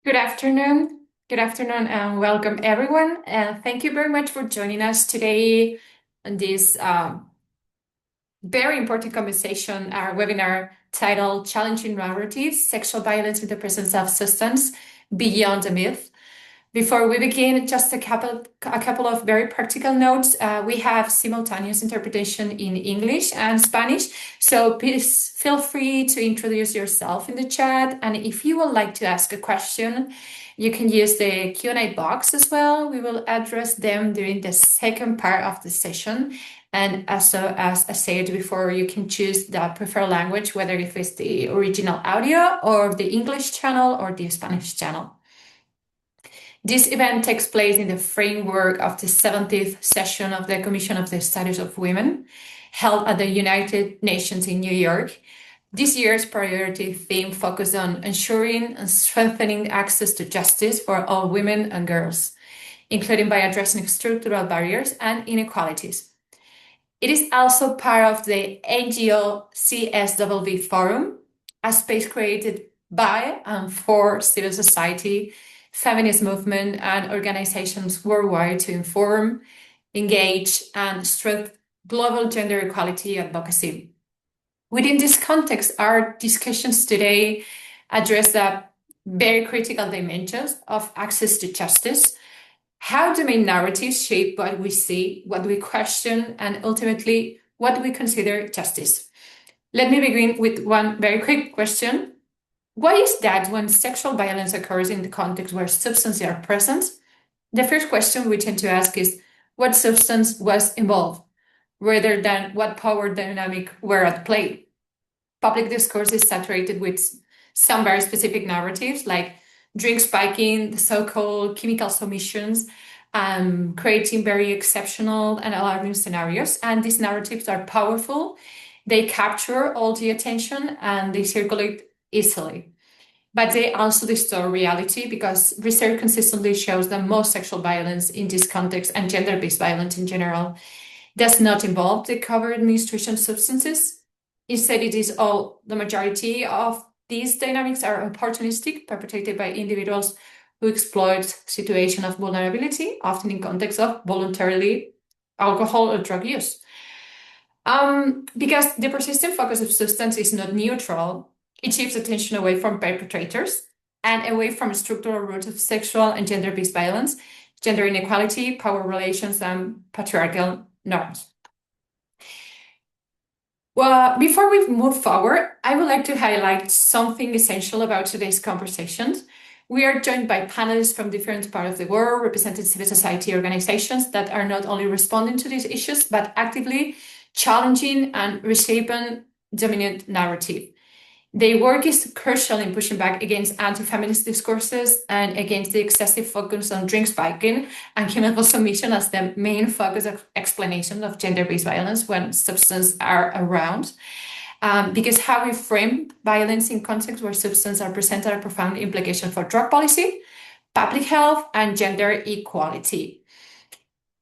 Good afternoon. Good afternoon and welcome everyone. And thank you very much for joining us today on this very important conversation, our webinar titled Challenging Narratives, Sexual Violence in the Presence of Substance Beyond the Myth. Before we begin, just a couple of very practical notes. We have simultaneous interpretation in English and Spanish, so please feel free to introduce yourself in the chat. And if you would like to ask a question, you can use the Q&A box as well. We will address them during the second part of the session. And also, as I said before, you can choose the preferred language, whether if it's the original audio or the English channel or the Spanish channel. This event takes place in the framework of the 70th session of the Commission of the Status of Women, held at the United Nations in New York. This year's priority theme focused on ensuring and strengthening access to justice for all women and girls, including by addressing structural barriers and inequalities. It is also part of the NGO CSW Forum, a space created by and for civil society, feminist movement, and organizations worldwide to inform, engage, and strengthen global gender equality advocacy. Within this context, our discussions today address the very critical dimensions of access to justice. How do main narratives shape what we see, what we question, and ultimately what we consider justice? Let me begin with one very quick question. Why is that when sexual violence occurs in the context where substances are present? The first question we tend to ask is what substance was involved, rather than what power dynamic were at play. Public discourse is saturated with some very specific narratives like drink spiking, the so-called chemical submissions, creating very exceptional and alarming scenarios. And these narratives are powerful. They capture all the attention and they circulate easily. But they also distort reality because research consistently shows that most sexual violence in this context and gender-based violence in general does not involve the covered administration substances. Instead, it is all the majority of these dynamics are opportunistic, perpetrated by individuals who exploit situation of vulnerability, often in context of voluntarily alcohol or drug use. Because the persistent focus of substance is not neutral, it shifts attention away from perpetrators and away from structural roots of sexual and gender-based violence, gender inequality, power relations, and patriarchal norms. Well, before we move forward, I would like to highlight something essential about today's conversations. We are joined by panelists from different parts of the world, representing civil society organizations that are not only responding to these issues, but actively challenging and reshaping dominant narrative. Their work is crucial in pushing back against anti-feminist discourses and against the excessive focus on drink spiking and chemical submission as the main focus of explanation of gender-based violence when substances are around. Because how we frame violence in contexts where substances are presented are profound implications for drug policy, public health, and gender equality.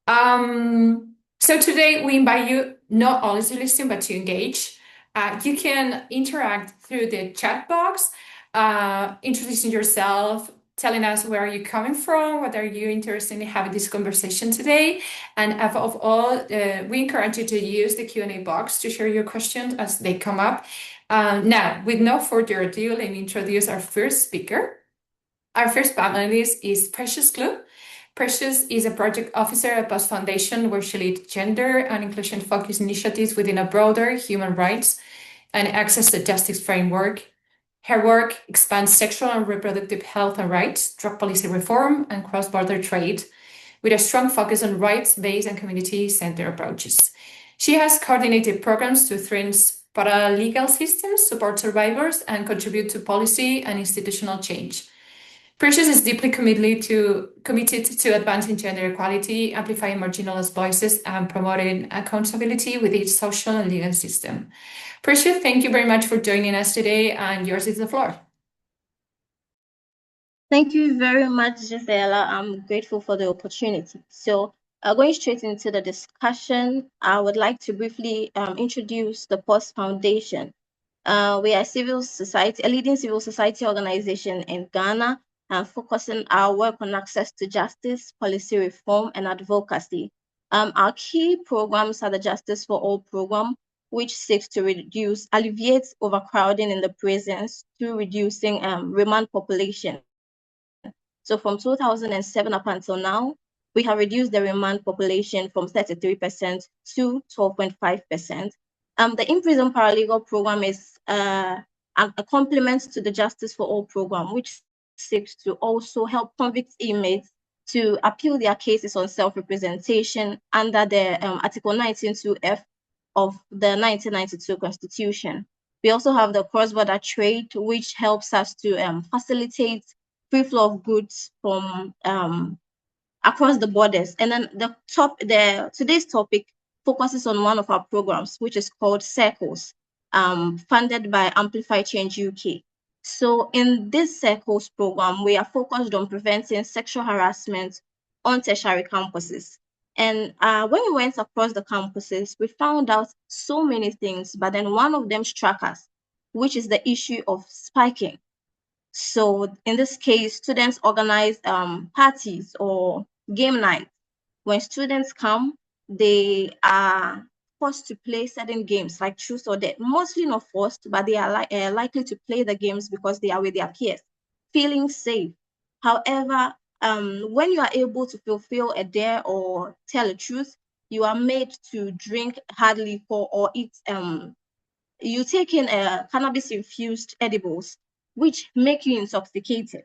So today we invite you not only to listen, but to engage. You can interact through the chat box, introducing yourself, telling us where you're coming from, what are you interested in having this conversation today. And above all, we encourage you to use the Q&A box to share your questions as they come up. Now, with no further ado, let me introduce our first speaker. Our first panelist is Precious Clue. Precious is a project officer at Post Foundation, where she leads gender and inclusion-focused initiatives within a broader human rights and access to justice framework. Her work expands sexual and reproductive health and rights, drug policy reform, and cross-border trade, with a strong focus on rights-based and community-centered approaches. She has coordinated programs to strengthen paralegal systems, support survivors, and contribute to policy and institutional change. Precious is deeply committed to advancing gender equality, amplifying marginalized voices, and promoting accountability with its social and legal system. Precious, thank you very much for joining us today, and yours is the floor. Thank you very much, Gisela. I'm grateful for the opportunity. So going straight into the discussion, I would like to briefly introduce the Post Foundation. We are a leading civil society organization in Ghana focusing our work on access to justice, policy reform, and advocacy. Our key programs are the Justice for All program, which seeks to alleviate overcrowding in the prisons through reducing remand population. So from 2007 up until now, we have reduced the remand population from 33% to 12.5%. The in-prison paralegal program is a complement to the Justice for All program, which seeks to also help convict inmates to appeal their cases on self-representation under the Article 19.2F of the 1992 Constitution. We also have the cross-border trade, which helps us to facilitate free flow of goods from across the borders. And then today's topic focuses on one of our programs, which is called Circles, funded by Amplify Change UK. So in this Circles program, we are focused on preventing sexual harassment on tertiary campuses. And when we went across the campuses, we found out so many things, but then one of them struck us, which is the issue of spiking. So in this case, students organize parties or game nights. When students come, they are forced to play certain games like truth or dare. Mostly not forced, but they are likely to play the games because they are with their peers, feeling safe. However, when you are able to fulfill a dare or tell a truth, you are made to drink hard liquor or eat you take in cannabis-infused edibles, which make you intoxicated.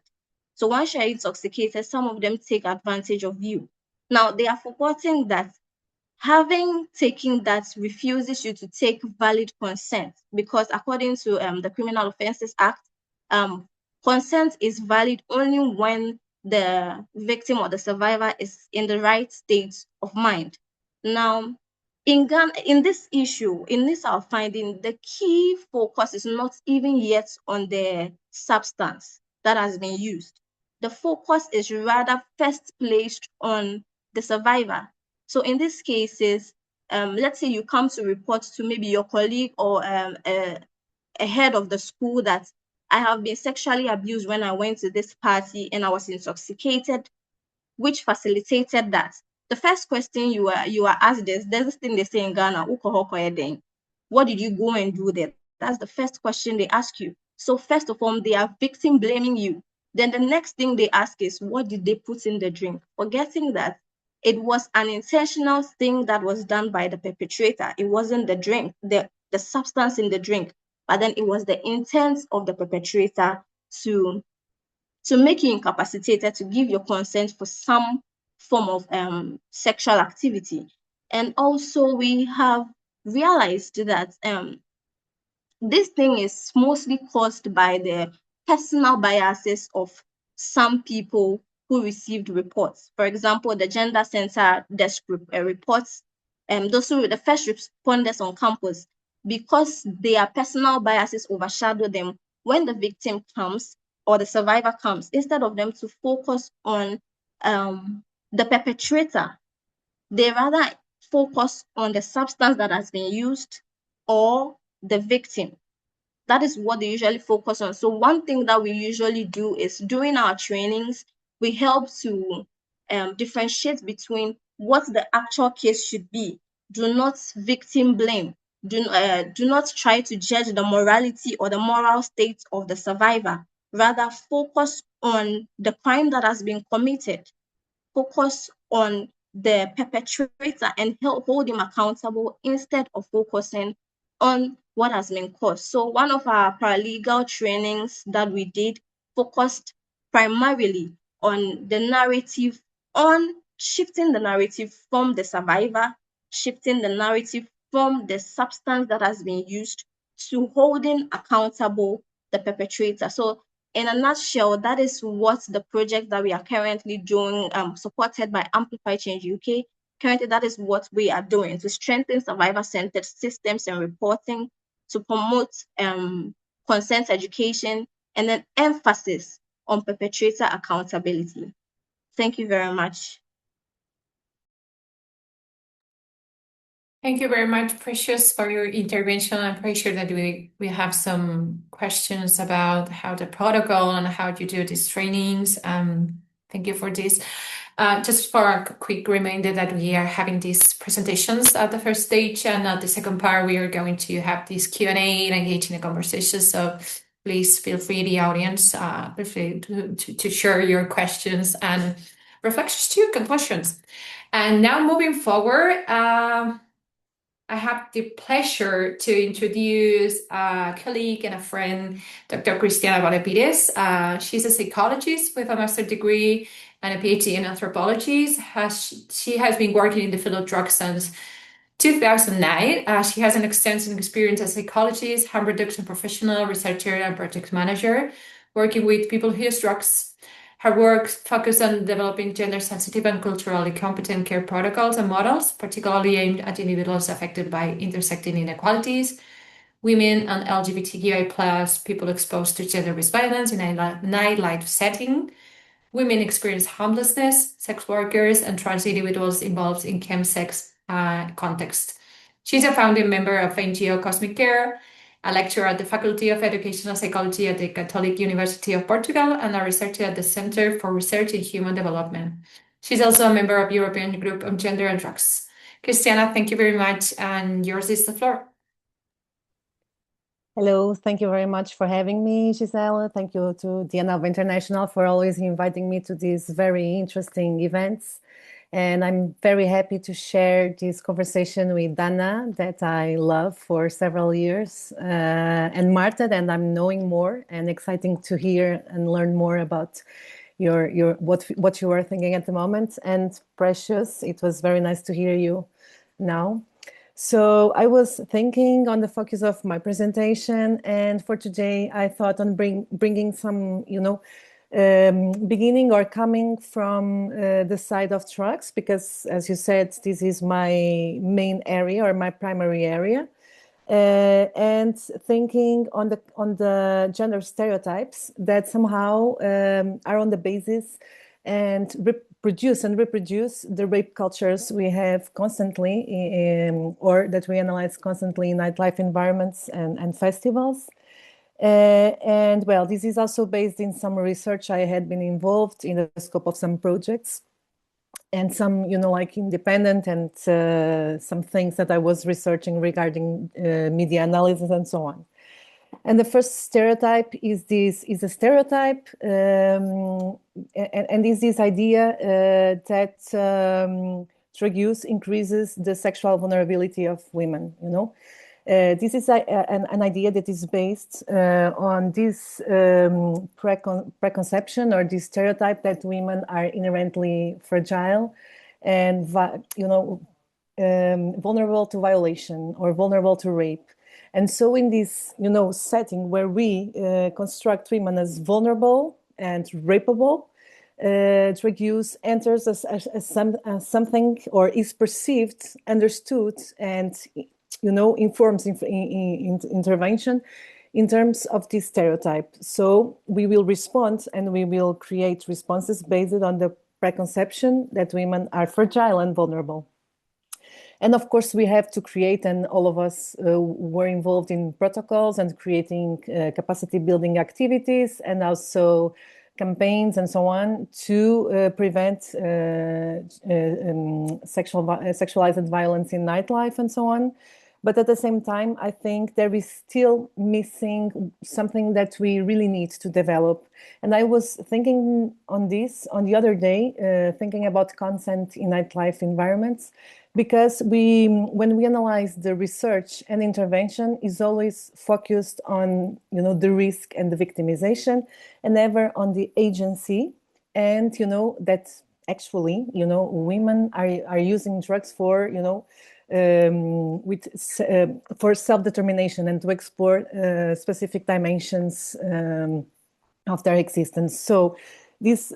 So once you're intoxicated, some of them take advantage of you. Now, they are forgetting that having taken that refuses you to take valid consent, because according to the Criminal Offences Act, consent is valid only when the victim or the survivor is in the right state of mind. Now, in Ghana, in this issue, in this our finding, the key focus is not even yet on the substance that has been used. The focus is rather first placed on the survivor. So in these cases, let's say you come to report to maybe your colleague or a head of the school that I have been sexually abused when I went to this party and I was intoxicated, which facilitated that. The first question you are asked is, there's this thing they say in Ghana, what did you go and do there? That's the first question they ask you. So first of all, they are victim blaming you. Then the next thing they ask is, what did they put in the drink? Forgetting that it was an intentional thing that was done by the perpetrator. It wasn't the drink, the substance in the drink, but then it was the intent of the perpetrator to make you incapacitated to give your consent for some form of sexual activity. And also we have realized that this thing is mostly caused by the personal biases of some people who received reports. For example, the Gender Center desk reports, those who were the first responders on campus, because their personal biases overshadow them. When the victim comes or the survivor comes, instead of them to focus on the perpetrator, they rather focus on the substance that has been used or the victim. That is what they usually focus on. So one thing that we usually do is during our trainings, we help to differentiate between what the actual case should be. Do not victim blame. Do not try to judge the morality or the moral state of the survivor. Rather, focus on the crime that has been committed. Focus on the perpetrator and hold him accountable instead of focusing on what has been caused. So one of our paralegal trainings that we did focused primarily on the narrative, on shifting the narrative from the survivor, shifting the narrative from the substance that has been used to holding accountable the perpetrator. So in a nutshell, that is what the project that we are currently doing, supported by Amplify Change UK. Currently, that is what we are doing to strengthen survivor-centered systems and reporting, to promote consent education, and then emphasis on perpetrator accountability. Thank you very much. Thank you very much, Precious, for your intervention. I'm pretty sure that we have some questions about how the protocol and how you do these trainings. Thank you for this. Just for a quick reminder that we are having these presentations at the first stage, and at the second part, we are going to have this Q&A and engage in a conversation. So please feel free, the audience, feel free to share your questions and reflections to your conclusions. And now moving forward, I have the pleasure to introduce a colleague and a friend, Dr. Cristiana Valepides. She's a psychologist with a master's degree and a PhD in anthropology. She has been working in the field of drugs since 2009. She has an extensive experience as a psychologist, harm reduction professional, researcher, and project manager, working with people who use drugs. Her work focused on developing gender-sensitive and culturally competent care protocols and models, particularly aimed at individuals affected by intersecting inequalities, women and LGBTQI+ people exposed to gender-based violence in a nightlife setting, women experience homelessness, sex workers, and trans individuals involved in chemsex context. She's a founding member of NGO Cosmic Care, a lecturer at the Faculty of Educational Psychology at the Catholic University of Portugal, and a researcher at the Center for Research in Human Development. She's also a member of European Group on Gender and Drugs. Cristiana, thank you very much, and yours is the floor. Hello, thank you very much for having me, Gisela. Thank you to DNAV International for always inviting me to these very interesting events. And I'm very happy to share this conversation with Dana that I love for several years, and Marta that I'm knowing more, and exciting to hear and learn more about what you are thinking at the moment. And Precious, it was very nice to hear you now. So I was thinking on the focus of my presentation, and for today I thought on bringing some, beginning or coming from the side of drugs, because as you said, this is my main area or my primary area, and thinking on the gender stereotypes that somehow are on the basis and reproduce the rape cultures we have constantly or that we analyze constantly in nightlife environments and festivals. And well, this is also based in some research I had been involved in the scope of some projects and some, like independent and some things that I was researching regarding media analysis and so on. And the first stereotype is a stereotype, and is this idea that drug use increases the sexual vulnerability of women, This is an idea that is based on this preconception or this stereotype that women are inherently fragile and, vulnerable to violation or vulnerable to rape. And so in this, setting where we construct women as vulnerable and rapeable, drug use enters as something or is perceived, understood, and informs intervention in terms of this stereotype. So we will respond and we will create responses based on the preconception that women are fragile and vulnerable. And of course, we have to create, and all of us were involved in protocols and creating capacity building activities and also campaigns and so on to prevent sexualized violence in nightlife and so on. But at the same time, I think there is still missing something that we really need to develop. And I was thinking on this on the other day, thinking about consent in nightlife environments, because when we analyze the research and intervention is always focused on, the risk and the victimization and never on the agency. And, that actually, women are using drugs for, for self-determination and to explore specific dimensions of their existence. So this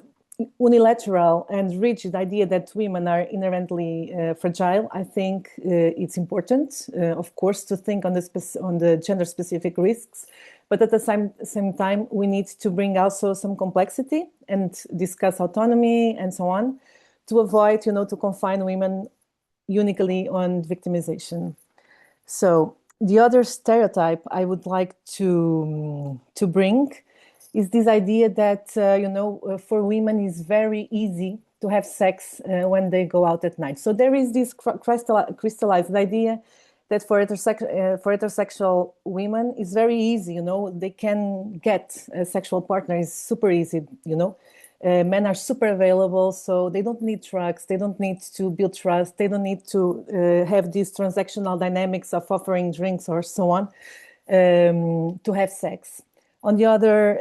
unilateral and rigid idea that women are inherently fragile, I think it's important, of course, to think on the gender-specific risks, but at the same time, we need to bring also some complexity and discuss autonomy and so on to avoid, to confine women uniquely on victimization. So the other stereotype I would like to bring is this idea that for women it's very easy to have sex when they go out at night. So there is this crystallized idea that for heterosexual women it's very easy. They can get a sexual partner. It's super easy. Men are super available, so they don't need drugs, they don't need to build trust, they don't need to have these transactional dynamics of offering drinks or so on to have sex. On the other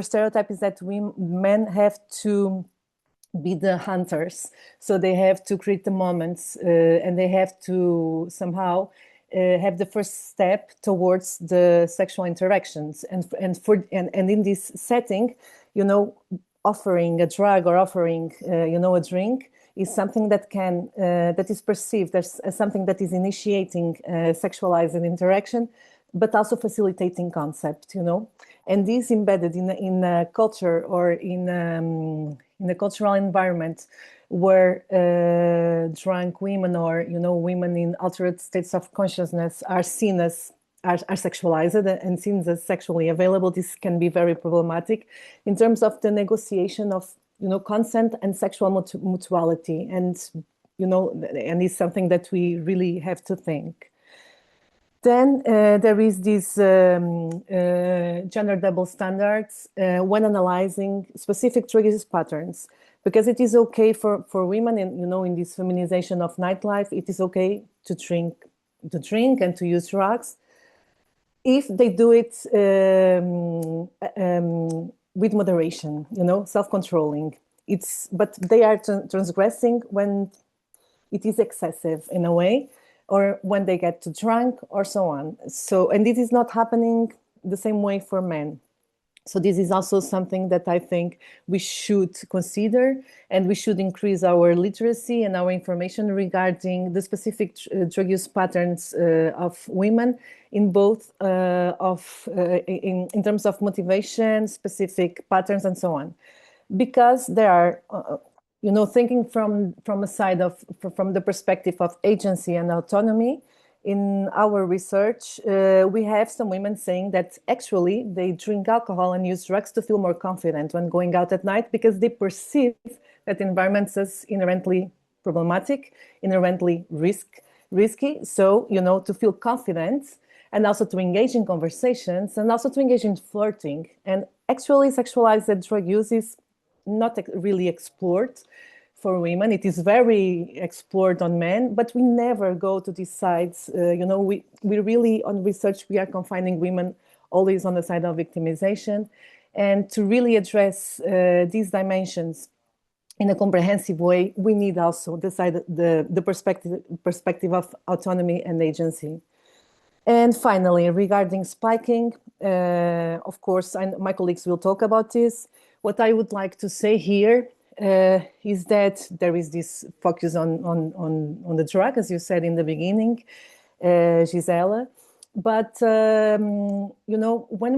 stereotype is that men have to be the hunters, so they have to create the moments and they have to somehow have the first step towards the sexual interactions, and in this setting, offering a drug or offering a drink is something that is perceived as something that is initiating sexualized interaction, but also facilitating concept. And this embedded in a culture or in a cultural environment where drunk women or women in altered states of consciousness are seen as are sexualized and seen as sexually available. This can be very problematic in terms of the negotiation of consent and sexual mutuality, and and it's something that we really have to think. Then there is this gender double standards when analyzing specific drug use patterns, because it is okay for women, and in this feminization of nightlife, it is okay to drink and to use drugs if they do it with moderation, self-controlling. But they are transgressing when it is excessive in a way, or when they get too drunk or so on. So, and it is not happening the same way for men. So this is also something that I think we should consider, and we should increase our literacy and our information regarding the specific drug use patterns of women in both in terms of motivation, specific patterns, and so on, because there are thinking from a side from the perspective of agency and autonomy. In our research, we have some women saying that actually they drink alcohol and use drugs to feel more confident when going out at night, because they perceive that environment as inherently problematic, inherently risky. So, to feel confident and also to engage in conversations and also to engage in flirting. And actually sexualized drug use is not really explored for women. It is very explored on men, but we never go to these sides. We really, on research, we are confining women always on the side of victimization. And to really address these dimensions in a comprehensive way, we need also the perspective of autonomy and agency. And finally, regarding spiking, of course, my colleagues will talk about this. What I would like to say here is that there is this focus on the drug, as you said in the beginning, Gisela. But, when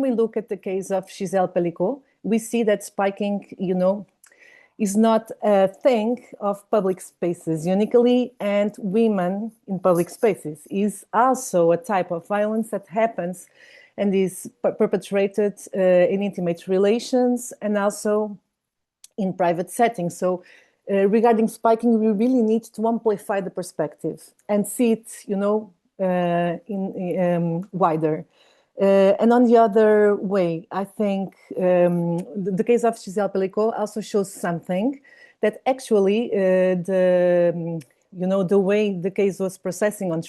we look at the case of Gisèle Pelicot, we see that spiking, is not a thing of public spaces uniquely, and women in public spaces is also a type of violence that happens and is perpetrated in intimate relations and also in private settings. So regarding spiking, we really need to amplify the perspective and see it, in wider. And on the other way, I think the case of Gisèle Pelicot also shows something that actually the way the case was processing on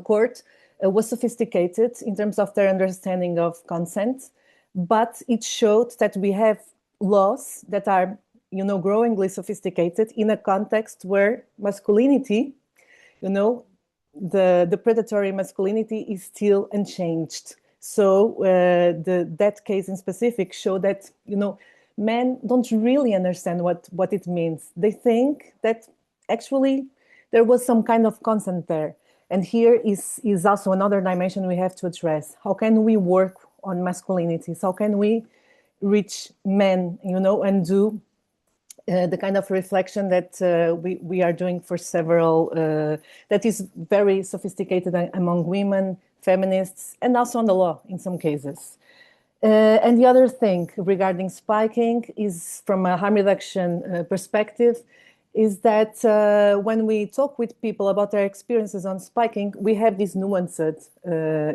court was sophisticated in terms of their understanding of consent, but it showed that we have laws that are growingly sophisticated in a context where masculinity, the predatory masculinity is still unchanged. So that case in specific showed that men don't really understand what it means. They think that actually there was some kind of consent there. And here is also another dimension we have to address. How can we work on masculinities? How can we reach men, and do the kind of reflection that we are doing for several, that is very sophisticated among women, feminists, and also on the law in some cases. And the other thing regarding spiking is from a harm reduction perspective, is that when we talk with people about their experiences on spiking, we have these nuanced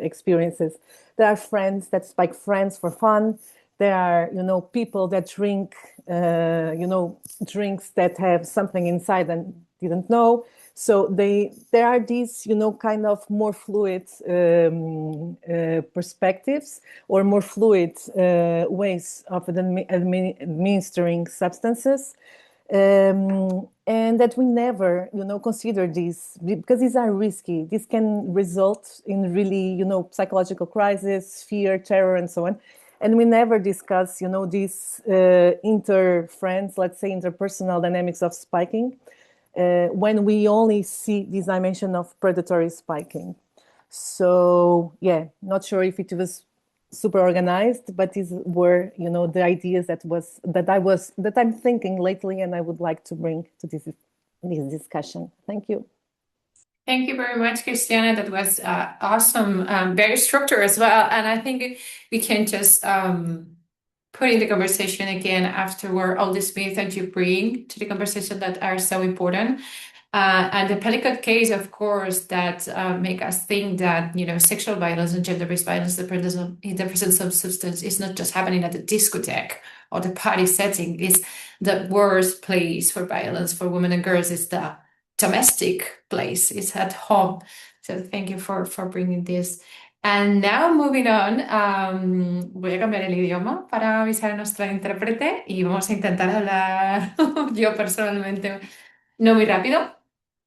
experiences. There are friends that spike friends for fun. There are, people that drink, drinks that have something inside and didn't know. So there are these, kind of more fluid perspectives or more fluid ways of administering substances. And that we never, consider these because these are risky. This can result in really, psychological crisis, fear, terror, and so on. And we never discuss, these inter-friends, let's say, interpersonal dynamics of spiking when we only see this dimension of predatory spiking. So, yeah, not sure if it was super organized, but these were, the ideas that I'm thinking lately, and I would like to bring to this discussion. Thank you. Thank you very much, Christiana. That was awesome, very structured as well. And I think we can just put in the conversation again afterward all these myths that you bring to the conversation that are so important. And the Pellicott case, of course, that make us think that, sexual violence and gender-based violence in the presence of substance is not just happening at the discotheque or the party setting. It's the worst place for violence for women and girls. It's the domestic place. It's at home. So thank you for bringing this. And now moving on, voy a cambiar el idioma para avisar a nuestra intérprete y vamos a intentar hablar yo personalmente no muy rápido.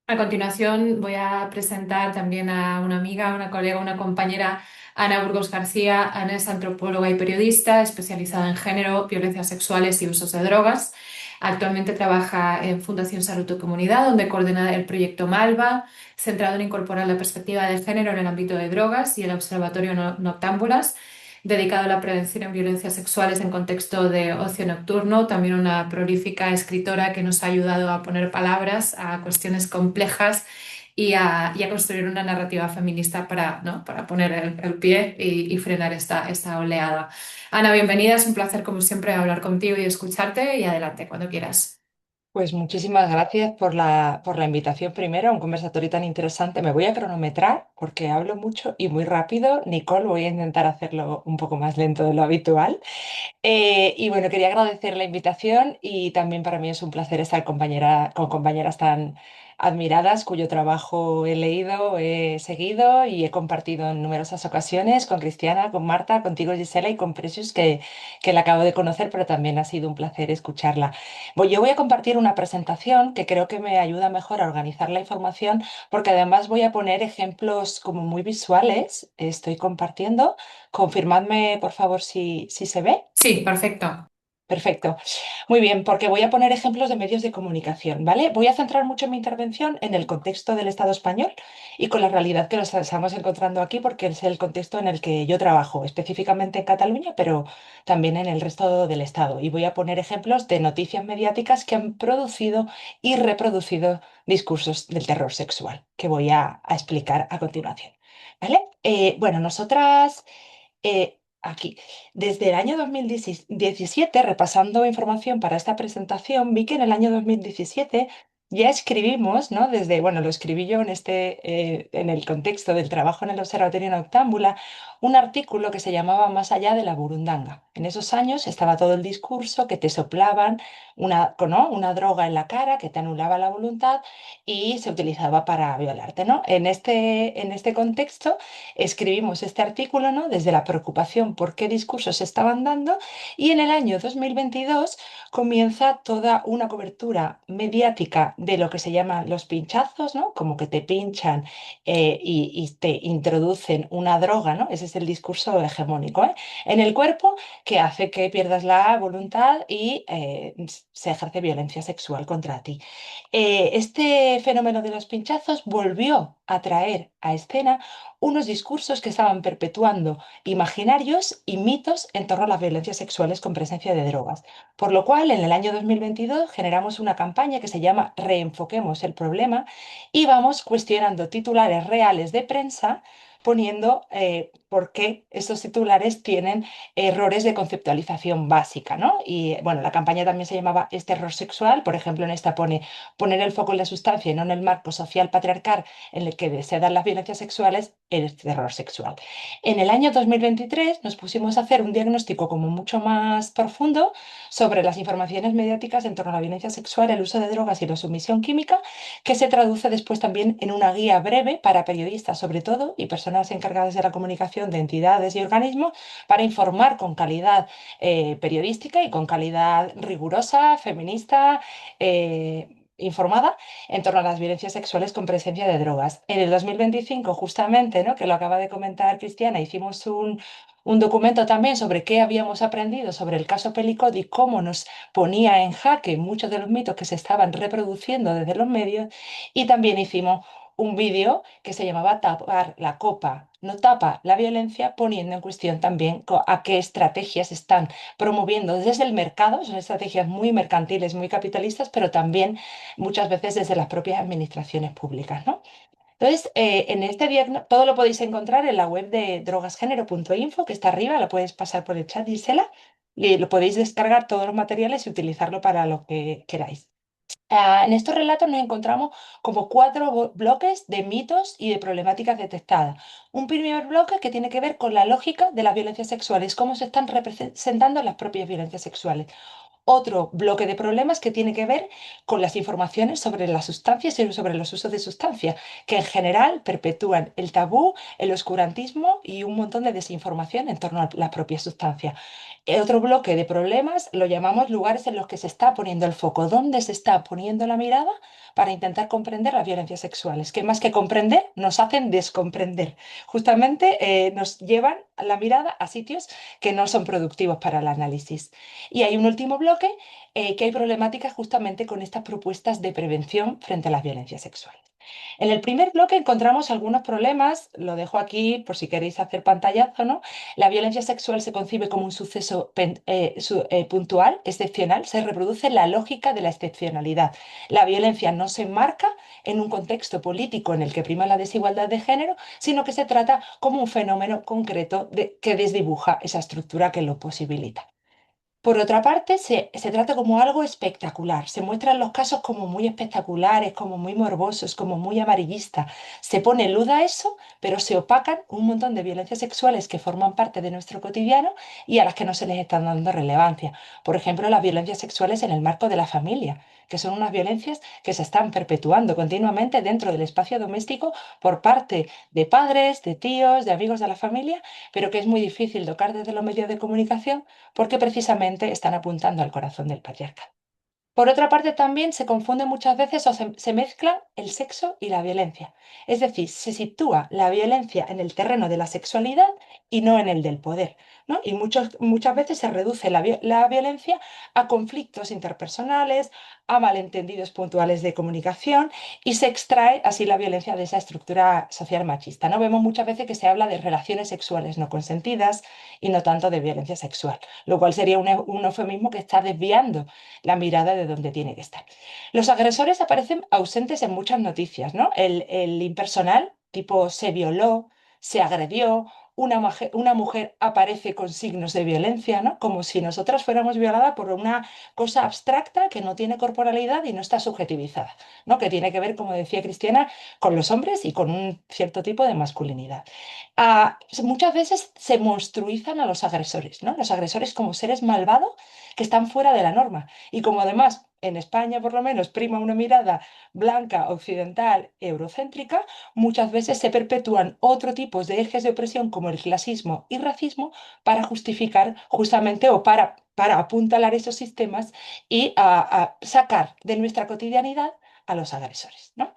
A continuación voy a presentar también a una amiga, una colega, una compañera, Ana Burgos García. Ana es antropóloga y periodista especializada en género, violencias sexuales y usos de drogas. Actualmente trabaja en Fundación Salud y Comunidad, donde coordena el proyecto Malva, centrado en incorporar la perspectiva de género en el ámbito de drogas, y el Observatorio Noctámbulas, dedicado a la prevención en violencias sexuales en contexto de ocio nocturno. También una prolífica escritora que nos ha ayudado a poner palabras a cuestiones complejas y a construir una narrativa feminista para poner el pie y frenar esta oleada. Ana, bienvenida. Es un placer, como siempre, hablar contigo y escucharte. Y adelante, cuando quieras. Pues muchísimas gracias por la invitación primero a un conversatorio tan interesante. Me voy a cronometrar porque hablo mucho y muy rápido. Nicole, voy a intentar hacerlo un poco más lento de lo habitual. Y bueno, quería agradecer la invitación y también para mí es un placer estar con compañeras tan admiradas cuyo trabajo he leído, he seguido y he compartido en numerosas ocasiones con Cristiana, con Marta, contigo Gisela y con Precious que la acabo de conocer, pero también ha sido un placer escucharla. Yo voy a compartir una presentación que creo que me ayuda mejor a organizar la información porque además voy a poner ejemplos como muy visuales. Estoy compartiendo. Confirmadme, por favor, si se ve. Sí, perfecto. Perfecto. Muy bien, porque voy a poner ejemplos de medios de comunicación, ¿vale? Voy a centrar mucho mi intervención en el contexto del Estado español y con la realidad que nos estamos encontrando aquí, porque es el contexto en el que yo trabajo, específicamente en Cataluña, pero también en el resto del Estado. Y voy a poner ejemplos de noticias mediáticas que han producido y reproducido discursos del terror sexual, que voy a explicar a continuación, ¿vale? Bueno, nosotras... Aquí, desde el año 2017, repasando información para esta presentación, vi que en el año 2017 ya escribimos, ¿no? Bueno, lo escribí yo en el contexto del trabajo en el Observatorio Noctámbula, un artículo que se llamaba Más allá de la burundanga. En esos años estaba todo el discurso que te soplaban ¿no? una droga en la cara que te anulaba la voluntad y se utilizaba para violarte, ¿no? En este contexto escribimos este artículo, ¿no? Desde la preocupación por qué discursos se estaban dando y en el año 2022 comienza toda una cobertura mediática de lo que se llaman los pinchazos, ¿no? Como que te pinchan y te introducen una droga, ¿no? Ese es el discurso hegemónico, ¿eh? En el cuerpo que hace que pierdas la voluntad y se ejerce violencia sexual contra ti. Este fenómeno de los pinchazos volvió a traer a escena unos discursos que estaban perpetuando imaginarios y mitos en torno a las violencias sexuales con presencia de drogas. Por lo cual, en el año 2022 generamos una campaña que se llama Reenfoquemos el problema y vamos cuestionando titulares reales de prensa poniendo por qué estos titulares tienen errores de conceptualización básica, ¿no? Y bueno, la campaña también se llamaba Este error sexual, por ejemplo, en esta pone poner el foco en la sustancia y no en el marco social patriarcal en el que se dan las violencias sexuales, el terror sexual. En el año 2023 nos pusimos a hacer un diagnóstico como mucho más profundo sobre las informaciones mediáticas en torno a la violencia sexual, el uso de drogas y la sumisión química, que se traduce después también en una guía breve para periodistas sobre todo y personas encargadas de la comunicación de entidades y organismos para informar con calidad periodística y con calidad rigurosa, feminista, informada en torno a las violencias sexuales con presencia de drogas. En el 2025, justamente, ¿no? Que lo acaba de comentar Cristiana, hicimos un documento también sobre qué habíamos aprendido sobre el caso Pelicot y cómo nos ponía en jaque muchos de los mitos que se estaban reproduciendo desde los medios. Y también hicimos un vídeo que se llamaba Tapar la copa no tapa la violencia, poniendo en cuestión también a qué estrategias están promoviendo desde el mercado, son estrategias muy mercantiles, muy capitalistas, pero también muchas veces desde las propias administraciones públicas, ¿no? Entonces, en este diagnóstico, todo lo podéis encontrar en la web de drogasgénero.info, que está arriba, lo puedes pasar por el chat, Gisela, y lo podéis descargar todos los materiales y utilizarlo para lo que queráis. En estos relatos nos encontramos como cuatro bloques de mitos y de problemáticas detectadas. Un primer bloque que tiene que ver con la lógica de las violencias sexuales, cómo se están representando las propias violencias sexuales. Otro bloque de problemas que tiene que ver con las informaciones sobre las sustancias y sobre los usos de sustancias, que en general perpetúan el tabú, el oscurantismo y un montón de desinformación en torno a la propia sustancia. Otro bloque de problemas lo llamamos lugares en los que se está poniendo el foco, dónde se está poniendo la mirada para intentar comprender las violencias sexuales, que más que comprender nos hacen descomprender. Justamente nos llevan la mirada a sitios que no son productivos para el análisis. Y hay un último bloque que hay problemáticas justamente con estas propuestas de prevención frente a las violencias sexuales. En el primer bloque encontramos algunos problemas, lo dejo aquí por si queréis hacer pantallazo, ¿no? La violencia sexual se concibe como un suceso puntual, excepcional, se reproduce la lógica de la excepcionalidad. La violencia no se enmarca en un contexto político en el que prima la desigualdad de género, sino que se trata como un fenómeno concreto que desdibuja esa estructura que lo posibilita. Por otra parte, se trata como algo espectacular. Se muestran los casos como muy espectaculares, como muy morbosos, como muy amarillistas. Se pone luz a eso, pero se opacan un montón de violencias sexuales que forman parte de nuestro cotidiano y a las que no se les está dando relevancia. Por ejemplo, las violencias sexuales en el marco de la familia, que son unas violencias que se están perpetuando continuamente dentro del espacio doméstico por parte de padres, de tíos, de amigos de la familia, pero que es muy difícil tocar desde los medios de comunicación porque precisamente están apuntando al corazón del patriarcado. Por otra parte, también se confunde muchas veces o se mezcla el sexo y la violencia. Es decir, se sitúa la violencia en el terreno de la sexualidad y no en el del poder, ¿no? Y muchas veces se reduce la violencia a conflictos interpersonales, a malentendidos puntuales de comunicación y se extrae así la violencia de esa estructura social machista, ¿no? Vemos muchas veces que se habla de relaciones sexuales no consentidas y no tanto de violencia sexual, lo cual sería un eufemismo que está desviando la mirada de donde tiene que estar. Los agresores aparecen ausentes en muchas noticias, ¿no? El impersonal, tipo se violó, se agredió, una mujer aparece con signos de violencia, ¿no? Como si nosotras fuéramos violadas por una cosa abstracta que no tiene corporalidad y no está subjetivizada, ¿no? Que tiene que ver, como decía Cristiana, con los hombres y con un cierto tipo de masculinidad. Muchas veces se monstruizan a los agresores, ¿no? Los agresores como seres malvados que están fuera de la norma. Y como además en España por lo menos prima una mirada blanca, occidental, eurocéntrica, muchas veces se perpetúan otro tipo de ejes de opresión como el clasismo y racismo para justificar justamente o para apuntalar esos sistemas y a sacar de nuestra cotidianidad a los agresores, ¿no?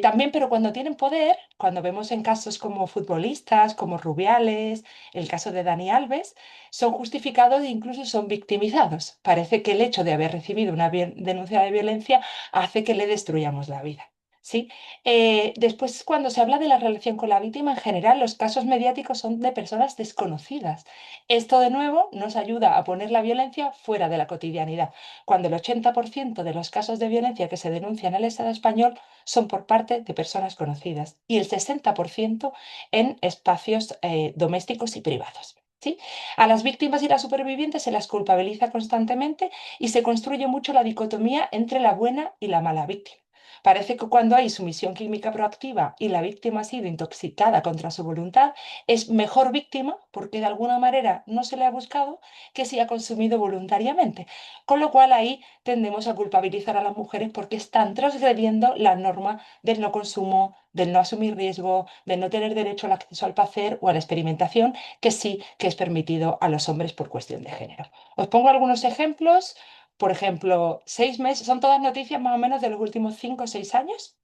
También, pero cuando tienen poder, cuando vemos en casos como futbolistas, como Rubiales, el caso de Dani Alves, son justificados e incluso son victimizados. Parece que el hecho de haber recibido una denuncia de violencia hace que le destruyamos la vida. ¿Sí? Después, cuando se habla de la relación con la víctima, en general los casos mediáticos son de personas desconocidas. Esto, de nuevo, nos ayuda a poner la violencia fuera de la cotidianidad, cuando el 80% de los casos de violencia que se denuncian en el Estado español son por parte de personas conocidas y el 60% en espacios domésticos y privados. ¿Sí? A las víctimas y las supervivientes se las culpabiliza constantemente y se construye mucho la dicotomía entre la buena y la mala víctima. Parece que cuando hay sumisión química proactiva y la víctima ha sido intoxicada contra su voluntad, es mejor víctima porque de alguna manera no se le ha buscado que si ha consumido voluntariamente. Con lo cual ahí tendemos a culpabilizar a las mujeres porque están transgrediendo la norma del no consumo, del no asumir riesgo, del no tener derecho al acceso al placer o a la experimentación, que sí que es permitido a los hombres por cuestión de género. Os pongo algunos ejemplos. Por ejemplo, 6 meses, son todas noticias más o menos de los últimos 5 o 6 años.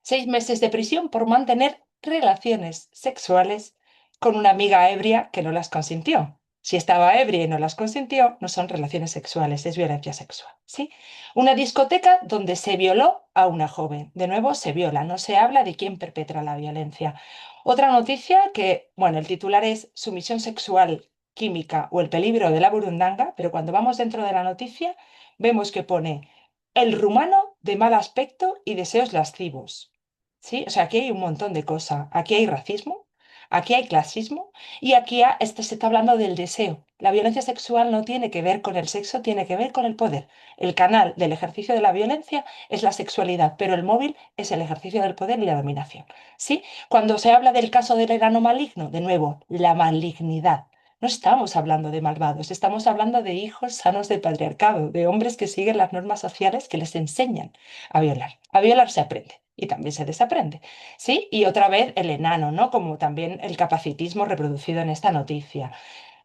6 meses de prisión por mantener relaciones sexuales con una amiga ebria que no las consintió. Si estaba ebria y no las consintió, no son relaciones sexuales, es violencia sexual. ¿Sí? Una discoteca donde se violó a una joven. De nuevo, se viola, no se habla de quién perpetra la violencia. Otra noticia que, bueno, el titular es Sumisión sexual química o el peligro de la burundanga, pero cuando vamos dentro de la noticia vemos que pone el rumano de mal aspecto y deseos lascivos. ¿Sí? O sea, aquí hay un montón de cosas. Aquí hay racismo, aquí hay clasismo y aquí esto se está hablando del deseo. La violencia sexual no tiene que ver con el sexo, tiene que ver con el poder. El canal del ejercicio de la violencia es la sexualidad, pero el móvil es el ejercicio del poder y la dominación. ¿Sí? Cuando se habla del caso del enano maligno, de nuevo, la malignidad. No estamos hablando de malvados, estamos hablando de hijos sanos del patriarcado, de hombres que siguen las normas sociales que les enseñan a violar. A violar se aprende y también se desaprende. ¿Sí? Y otra vez el enano, ¿no? Como también el capacitismo reproducido en esta noticia.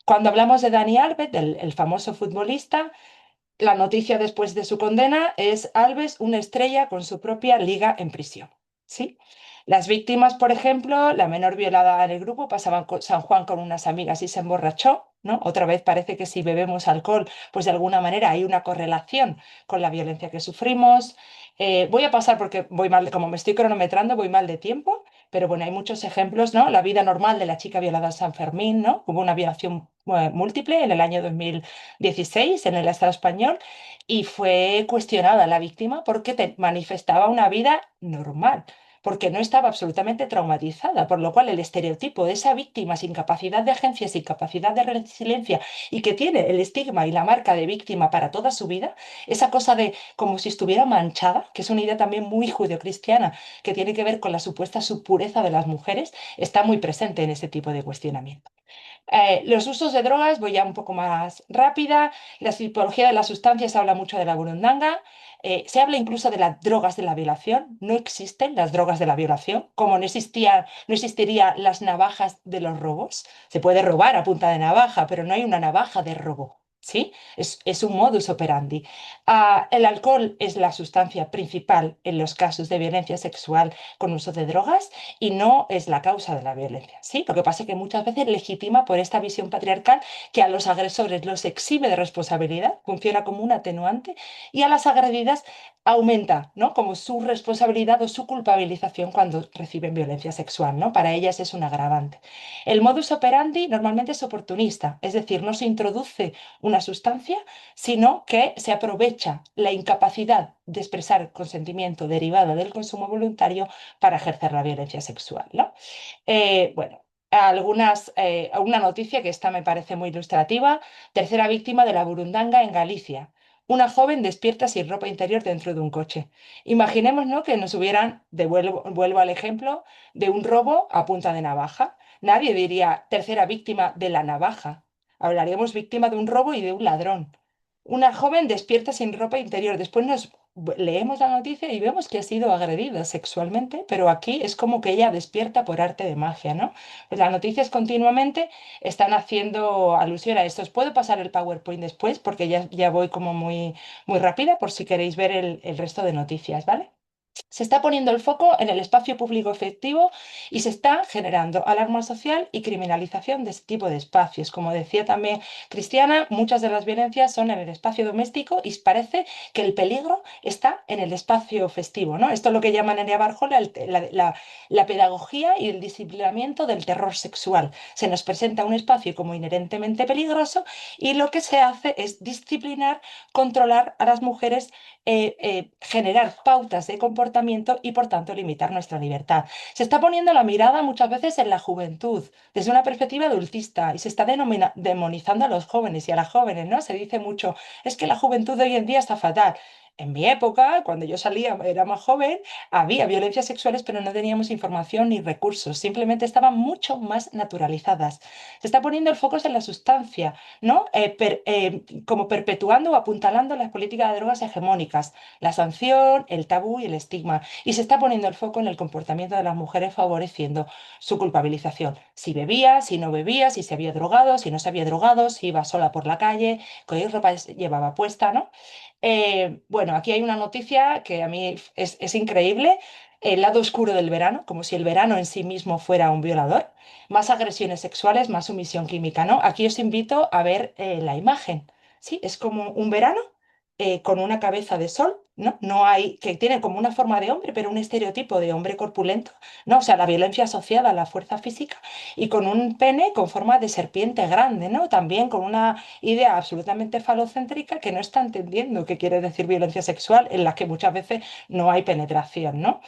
Cuando hablamos de Dani Alves, del el famoso futbolista, la noticia después de su condena es Alves, una estrella con su propia liga en prisión. ¿Sí? Las víctimas, por ejemplo, la menor violada en el grupo pasaba San Juan con unas amigas y se emborrachó, ¿no? Otra vez parece que si bebemos alcohol, pues de alguna manera hay una correlación con la violencia que sufrimos. Voy a pasar porque voy mal, como me estoy cronometrando, voy mal de tiempo, pero bueno, hay muchos ejemplos, ¿no? La vida normal de la chica violada en San Fermín, ¿no? Hubo una violación múltiple en el año 2016 en el Estado español y fue cuestionada la víctima porque manifestaba una vida normal, porque no estaba absolutamente traumatizada, por lo cual el estereotipo de esa víctima sin capacidad de agencia, sin capacidad de resiliencia y que tiene el estigma y la marca de víctima para toda su vida, esa cosa de como si estuviera manchada, que es una idea también muy judeocristiana, que tiene que ver con la supuesta subpureza de las mujeres, está muy presente en ese tipo de cuestionamiento. Los usos de drogas, voy ya un poco más rápida. La psicología de las sustancias habla mucho de la burundanga. Se habla incluso de las drogas de la violación. No existen las drogas de la violación, como no existirían las navajas de los robos. Se puede robar a punta de navaja, pero no hay una navaja de robo. ¿Sí? Es un modus operandi. El alcohol es la sustancia principal en los casos de violencia sexual con uso de drogas y no es la causa de la violencia. ¿Sí? Lo que pasa es que muchas veces legitima por esta visión patriarcal que a los agresores los exime de responsabilidad, funciona como un atenuante, y a las agredidas aumenta, ¿no? Como su responsabilidad o su culpabilización cuando reciben violencia sexual, ¿no? Para ellas es un agravante. El modus operandi normalmente es oportunista, es decir, no se introduce una sustancia, sino que se aprovecha la incapacidad de expresar consentimiento derivado del consumo voluntario para ejercer la violencia sexual, ¿no? Bueno, una noticia que esta me parece muy ilustrativa. Tercera víctima de la burundanga en Galicia. Una joven despierta sin ropa interior dentro de un coche. Imaginemos, ¿no?, que nos hubieran, vuelvo al ejemplo, de un robo a punta de navaja. Nadie diría tercera víctima de la navaja. Hablaríamos víctima de un robo y de un ladrón. Una joven despierta sin ropa interior. Después nos leemos la noticia y vemos que ha sido agredida sexualmente, pero aquí es como que ella despierta por arte de magia, ¿no? Pues las noticias continuamente están haciendo alusión a esto. Os puedo pasar el PowerPoint después porque ya voy como muy rápida por si queréis ver el resto de noticias, ¿vale? Se está poniendo el foco en el espacio público efectivo y se está generando alarma social y criminalización de este tipo de espacios. Como decía también Cristiana, muchas de las violencias son en el espacio doméstico y parece que el peligro está en el espacio festivo, ¿no? Esto es lo que llama Nerea Barjola la pedagogía y el disciplinamiento del terror sexual. Se nos presenta un espacio como inherentemente peligroso y lo que se hace es disciplinar, controlar a las mujeres, generar pautas de comportamiento y por tanto limitar nuestra libertad. Se está poniendo la mirada muchas veces en la juventud desde una perspectiva adultista y se está demonizando a los jóvenes y a las jóvenes, ¿no? Se dice mucho, es que la juventud de hoy en día está fatal. En mi época, cuando yo salía, era más joven, había violencias sexuales, pero no teníamos información ni recursos, simplemente estaban mucho más naturalizadas. Se está poniendo el foco en la sustancia, ¿no? Como perpetuando o apuntalando las políticas de drogas hegemónicas, la sanción, el tabú y el estigma. Y se está poniendo el foco en el comportamiento de las mujeres favoreciendo su culpabilización. Si bebía, si no bebía, si se había drogado, si no se había drogado, si iba sola por la calle, qué ropa llevaba puesta, ¿no? Bueno, aquí hay una noticia que a mí es increíble. El lado oscuro del verano, como si el verano en sí mismo fuera un violador. Más agresiones sexuales, más sumisión química, ¿no? Aquí os invito a ver la imagen. Sí, es como un verano con una cabeza de sol, ¿no? No hay, que tiene como una forma de hombre, pero un estereotipo de hombre corpulento, ¿no? O sea, la violencia asociada a la fuerza física y con un pene con forma de serpiente grande, ¿no? También con una idea absolutamente falocéntrica que no está entendiendo qué quiere decir violencia sexual, en la que muchas veces no hay penetración, ¿no?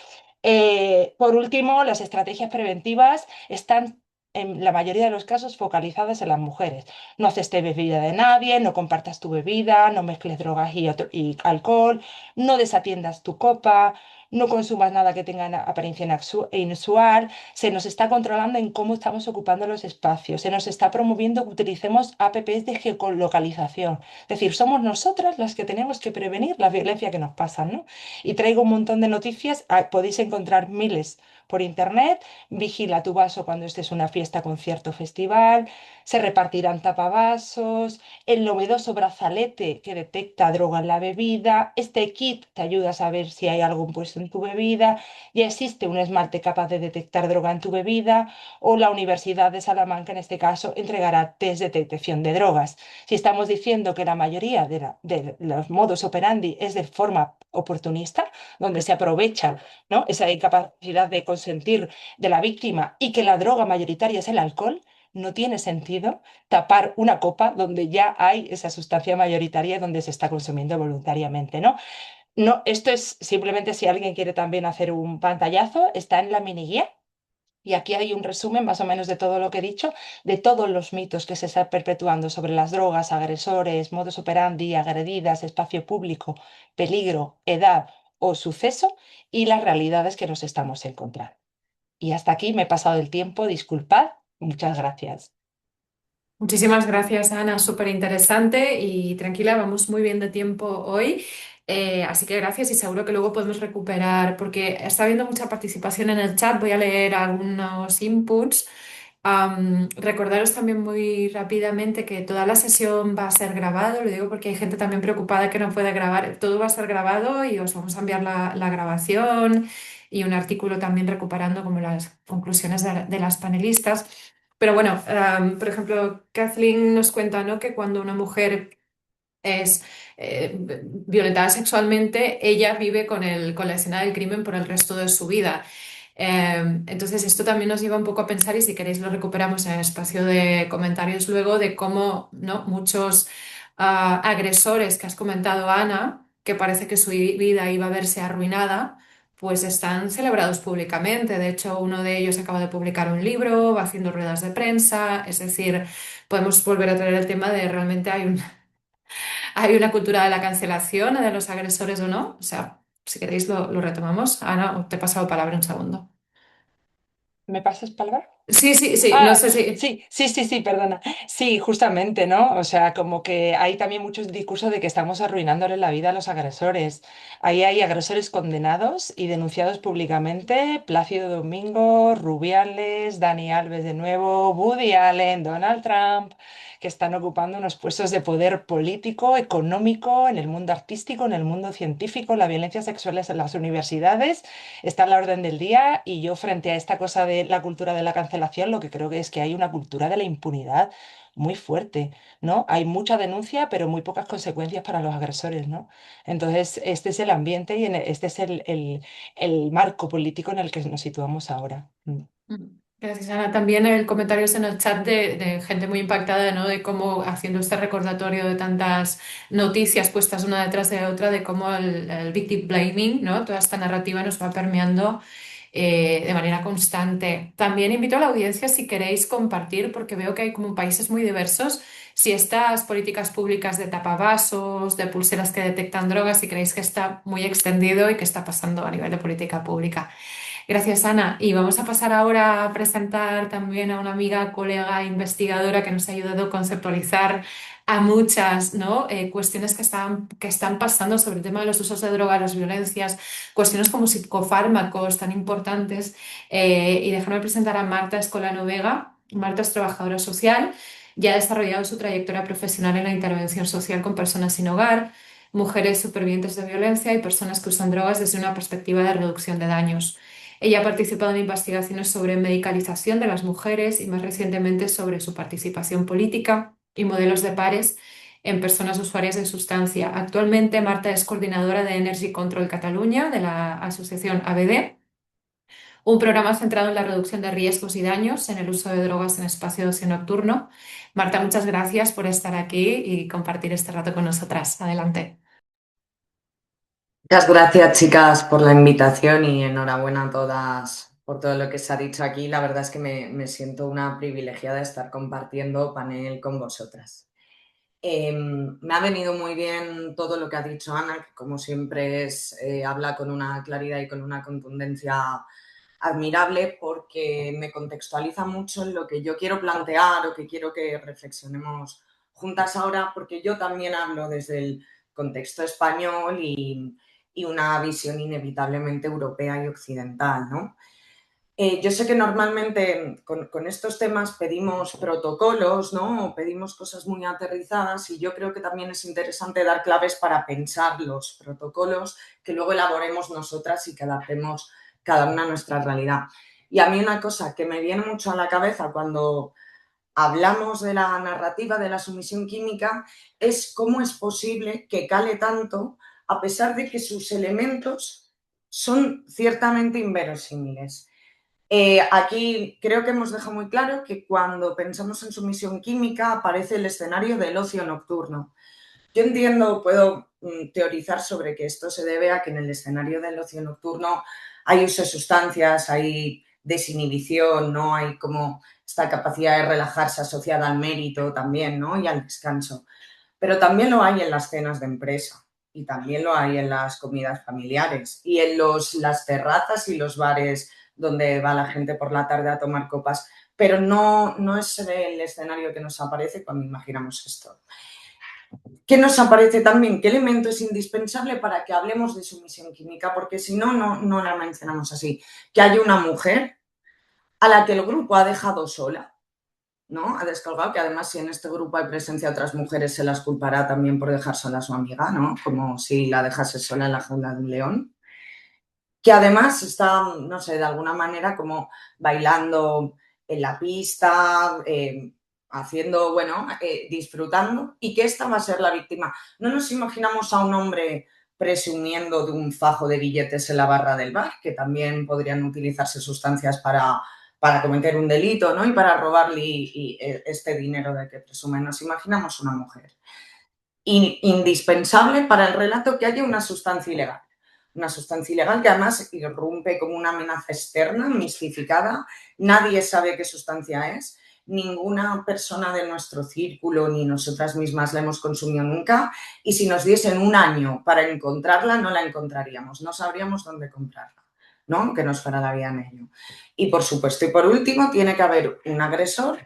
Por último, las estrategias preventivas están en la mayoría de los casos focalizadas en las mujeres. No haces té bebida de nadie, no compartas tu bebida, no mezcles drogas y alcohol, no desatiendas tu copa, no consumas nada que tenga apariencia inusual. Se nos está controlando en cómo estamos ocupando los espacios, se nos está promoviendo que utilicemos apps de geolocalización. Es decir, somos nosotras las que tenemos que prevenir la violencia que nos pasa, ¿no? Y traigo un montón de noticias, podéis encontrar miles por internet. Vigila tu vaso cuando estés en una fiesta, concierto, festival. Se repartirán tapavasos, el novedoso brazalete que detecta droga en la bebida. Este kit te ayuda a saber si hay algo puesto en tu bebida. Ya existe un esmalte capaz de detectar droga en tu bebida. O la Universidad de Salamanca, en este caso, entregará test de detección de drogas. Si estamos diciendo que la mayoría de los modos operandi es de forma oportunista, donde se aprovecha, ¿no? Esa incapacidad de consentir de la víctima y que la droga mayoritaria es el alcohol, no tiene sentido tapar una copa donde ya hay esa sustancia mayoritaria donde se está consumiendo voluntariamente, ¿no? No, esto es simplemente si alguien quiere también hacer un pantallazo, está en la mini guía. Y aquí hay un resumen más o menos de todo lo que he dicho, de todos los mitos que se están perpetuando sobre las drogas, agresores, modus operandi, agredidas, espacio público, peligro, edad o suceso y las realidades que nos estamos encontrando. Y hasta aquí me he pasado el tiempo, disculpad, muchas gracias. Muchísimas gracias, Ana, súper interesante y tranquila, vamos muy bien de tiempo hoy. Así que gracias y seguro que luego podemos recuperar, porque está habiendo mucha participación en el chat, voy a leer algunos inputs. Recordaros también muy rápidamente que toda la sesión va a ser grabado, lo digo porque hay gente también preocupada que no puede grabar, todo va a ser grabado y os vamos a enviar la grabación y un artículo también recuperando como las conclusiones de las panelistas. Pero bueno, por ejemplo, Kathleen nos cuenta, ¿no? Que cuando una mujer es violentada sexualmente, ella vive con la escena del crimen por el resto de su vida. Entonces, esto también nos lleva un poco a pensar, y si queréis lo recuperamos en el espacio de comentarios luego, de cómo, ¿no? Muchos agresores que has comentado, Ana, que parece que su vida iba a verse arruinada, pues están celebrados públicamente. De hecho, uno de ellos acaba de publicar un libro, va haciendo ruedas de prensa, es decir, podemos volver a traer el tema de realmente hay una cultura de la cancelación de los agresores o no. O sea, si queréis lo retomamos. Ana, te he pasado palabra un segundo. ¿Me pasas palabra? Sí, sí, sí, no Ah, sé si... sí, perdona. Sí, justamente, ¿no? O sea, como que hay también muchos discursos de que estamos arruinándole la vida a los agresores. Ahí hay agresores condenados y denunciados públicamente: Plácido Domingo, Rubiales, Dani Alves de nuevo, Woody Allen, Donald Trump, que están ocupando unos puestos de poder político, económico, en el mundo artístico, en el mundo científico. La violencia sexual en las universidades está a la orden del día, y yo, frente a esta cosa de la cultura de la cancelación, lo que creo que es que hay una cultura de la impunidad muy fuerte, ¿no? Hay mucha denuncia, pero muy pocas consecuencias para los agresores, ¿no? Entonces, este es el ambiente y este es el marco político en el que nos situamos ahora. Mm. Gracias, Ana. También el comentarios en el chat de gente muy impactada, ¿no? De cómo, haciendo este recordatorio de tantas noticias puestas una detrás de otra, de cómo el victim blaming, ¿no? Toda esta narrativa nos va permeando de manera constante. También invito a la audiencia, si queréis compartir, porque veo que hay como países muy diversos, si estas políticas públicas de tapavasos, de pulseras que detectan drogas, si creéis que está muy extendido y que está pasando a nivel de política pública. Gracias, Ana. Y vamos a pasar ahora a presentar también a una amiga, colega, investigadora que nos ha ayudado a conceptualizar a muchas, ¿no? Cuestiones que están pasando sobre el tema de los usos de drogas, las violencias, cuestiones como psicofármacos tan importantes. Y déjame presentar a Marta Escolano Vega. Marta es trabajadora social y ha desarrollado su trayectoria profesional en la intervención social con personas sin hogar, mujeres supervivientes de violencia y personas que usan drogas desde una perspectiva de reducción de daños. Ella ha participado en investigaciones sobre medicalización de las mujeres y más recientemente sobre su participación política y modelos de pares en personas usuarias de sustancia. Actualmente, Marta es coordinadora de Energy Control Cataluña de la asociación ABD, un programa centrado en la reducción de riesgos y daños en el uso de drogas en espacio de ocio nocturno. Marta, muchas gracias por estar aquí y compartir este rato con nosotras. Adelante. Muchas gracias, chicas, por la invitación y enhorabuena a todas por todo lo que se ha dicho aquí. La verdad es que me siento una privilegiada de estar compartiendo panel con vosotras. Me ha venido muy bien todo lo que ha dicho Ana, que como siempre habla con una claridad y con una contundencia admirable, porque me contextualiza mucho en lo que yo quiero plantear o que quiero que reflexionemos juntas ahora, porque yo también hablo desde el contexto español y una visión inevitablemente europea y occidental, ¿no? Yo sé que normalmente con estos temas pedimos protocolos, ¿no? O pedimos cosas muy aterrizadas, y yo creo que también es interesante dar claves para pensar los protocolos que luego elaboremos nosotras y que adaptemos cada una a nuestra realidad. Y a mí una cosa que me viene mucho a la cabeza cuando hablamos de la narrativa de la sumisión química es cómo es posible que cale tanto a pesar de que sus elementos son ciertamente inverosímiles. Aquí creo que hemos dejado muy claro que cuando pensamos en sumisión química aparece el escenario del ocio nocturno. Yo entiendo, puedo teorizar sobre que esto se debe a que en el escenario del ocio nocturno hay uso de sustancias, hay desinhibición, ¿no? Hay como esta capacidad de relajarse asociada al mérito también, ¿no? Y al descanso. Pero también lo hay en las cenas de empresa y también lo hay en las comidas familiares y en las terrazas y los bares donde va la gente por la tarde a tomar copas, pero no es el escenario que nos aparece cuando imaginamos esto. ¿Qué nos aparece también? ¿Qué elemento es indispensable para que hablemos de sumisión química? Porque si no, no la mencionamos así. Que haya una mujer a la que el grupo ha dejado sola, ¿no? Ha descolgado, que además si en este grupo hay presencia de otras mujeres se las culpará también por dejar sola a su amiga, ¿no? Como si la dejase sola en la jaula de un león. Que además está, no sé, de alguna manera como bailando en la pista, haciendo, bueno, disfrutando, y que esta va a ser la víctima. No nos imaginamos a un hombre presumiendo de un fajo de billetes en la barra del bar, que también podrían utilizarse sustancias para cometer un delito, ¿no? Y para robarle este dinero del que presumen. Nos imaginamos una mujer. Indispensable para el relato que haya una sustancia ilegal. Una sustancia ilegal que además irrumpe como una amenaza externa, mistificada. Nadie sabe qué sustancia es. Ninguna persona de nuestro círculo ni nosotras mismas la hemos consumido nunca. Y si nos diesen un año para encontrarla, no la encontraríamos. No sabríamos dónde comprarla. ¿no? Que nos fuera la vida en ello. Y por supuesto, y por último, tiene que haber un agresor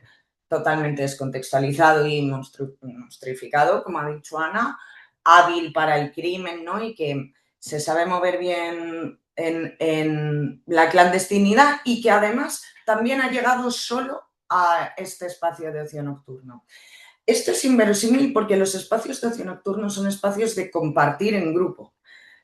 totalmente descontextualizado y monstrificado, como ha dicho Ana, hábil para el crimen, ¿no? Y que se sabe mover bien en la clandestinidad y que además también ha llegado solo a este espacio de ocio nocturno. Esto es inverosímil porque los espacios de ocio nocturno son espacios de compartir en grupo,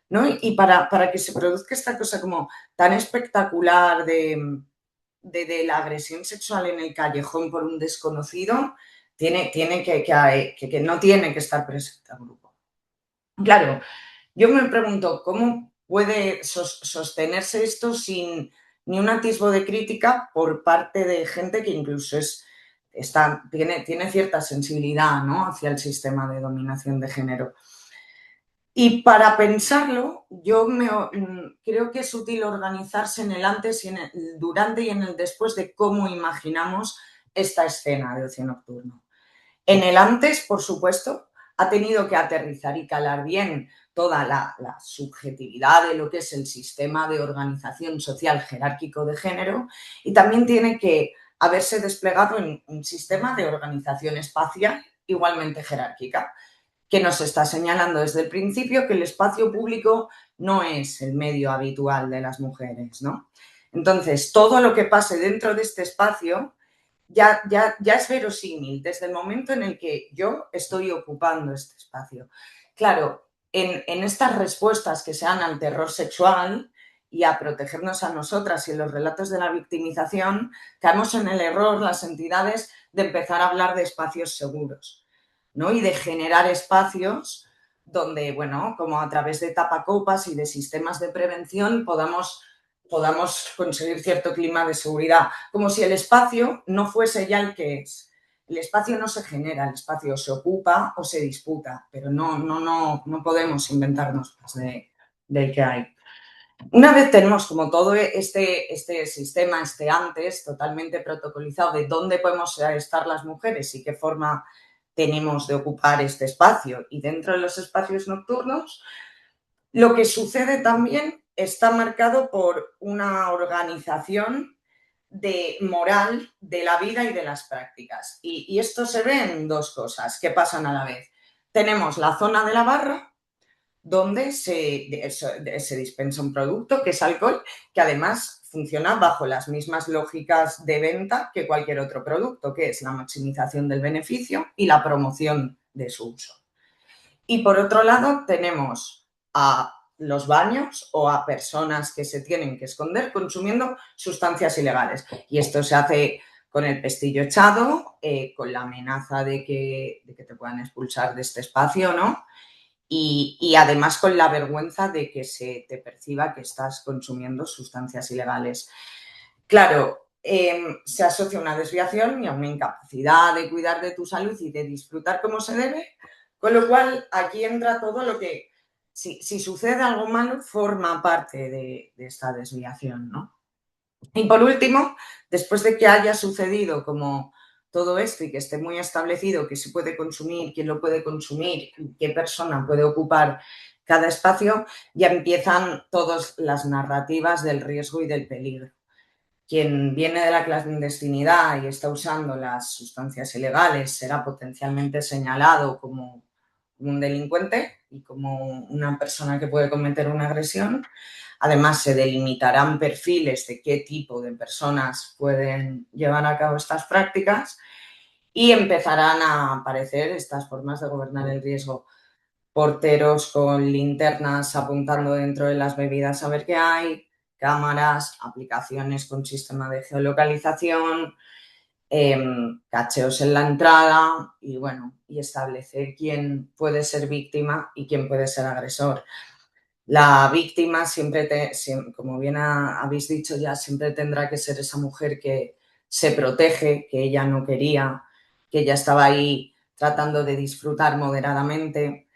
¿no? Y para que se produzca esta cosa como tan espectacular de la agresión sexual en el callejón por un desconocido, tiene que no tiene que estar presente el grupo. Claro, yo me pregunto, ¿cómo puede sostenerse esto sin ni un atisbo de crítica por parte de gente que incluso tiene cierta sensibilidad, ¿no?, hacia el sistema de dominación de género? Y para pensarlo, yo creo que es útil organizarse en el antes y en el durante y en el después de cómo imaginamos esta escena de ocio nocturno. En el antes, por supuesto, ha tenido que aterrizar y calar bien toda la subjetividad de lo que es el sistema de organización social jerárquico de género y también tiene que haberse desplegado en un sistema de organización espacial igualmente jerárquica, que nos está señalando desde el principio que el espacio público no es el medio habitual de las mujeres, ¿no? Entonces, todo lo que pase dentro de este espacio ya es verosímil desde el momento en el que yo estoy ocupando este espacio. Claro, en estas respuestas que sean al terror sexual y a protegernos a nosotras y en los relatos de la victimización, caemos en el error, las entidades, de empezar a hablar de espacios seguros, ¿no? Y de generar espacios donde, bueno, como a través de tapacopas y de sistemas de prevención podamos conseguir cierto clima de seguridad, como si el espacio no fuese ya el que es. El espacio no se genera, el espacio se ocupa o se disputa, pero no podemos inventarnos más del que hay. Una vez tenemos como todo este sistema, este antes totalmente protocolizado de dónde podemos estar las mujeres y qué forma tenemos de ocupar este espacio y dentro de los espacios nocturnos, lo que sucede también está marcado por una organización de moral de la vida y de las prácticas. Y esto se ve en dos cosas que pasan a la vez. Tenemos la zona de la barra, donde se dispensa un producto que es alcohol, que además funciona bajo las mismas lógicas de venta que cualquier otro producto, que es la maximización del beneficio y la promoción de su uso. Y por otro lado tenemos a los baños o a personas que se tienen que esconder consumiendo sustancias ilegales. Y esto se hace con el pestillo echado, con la amenaza de que te puedan expulsar de este espacio, ¿no? Y además con la vergüenza de que se te perciba que estás consumiendo sustancias ilegales. Claro, se asocia una desviación y a una incapacidad de cuidar de tu salud y de disfrutar como se debe, con lo cual aquí entra todo lo que, si sucede algo malo, forma parte de esta desviación, ¿no? Y por último, después de que haya sucedido como todo esto y que esté muy establecido qué se puede consumir, quién lo puede consumir, qué persona puede ocupar cada espacio, ya empiezan todas las narrativas del riesgo y del peligro. Quien viene de la clandestinidad y está usando las sustancias ilegales será potencialmente señalado como un delincuente y como una persona que puede cometer una agresión. Además, se delimitarán perfiles de qué tipo de personas pueden llevar a cabo estas prácticas y empezarán a aparecer estas formas de gobernar el riesgo. Porteros con linternas apuntando dentro de las bebidas a ver qué hay, cámaras, aplicaciones con sistema de geolocalización, cacheos en la entrada y, bueno, y establecer quién puede ser víctima y quién puede ser agresor. La víctima siempre, como bien habéis dicho ya, siempre tendrá que ser esa mujer que se protege, que ella no quería, que ella estaba ahí tratando de disfrutar moderadamente.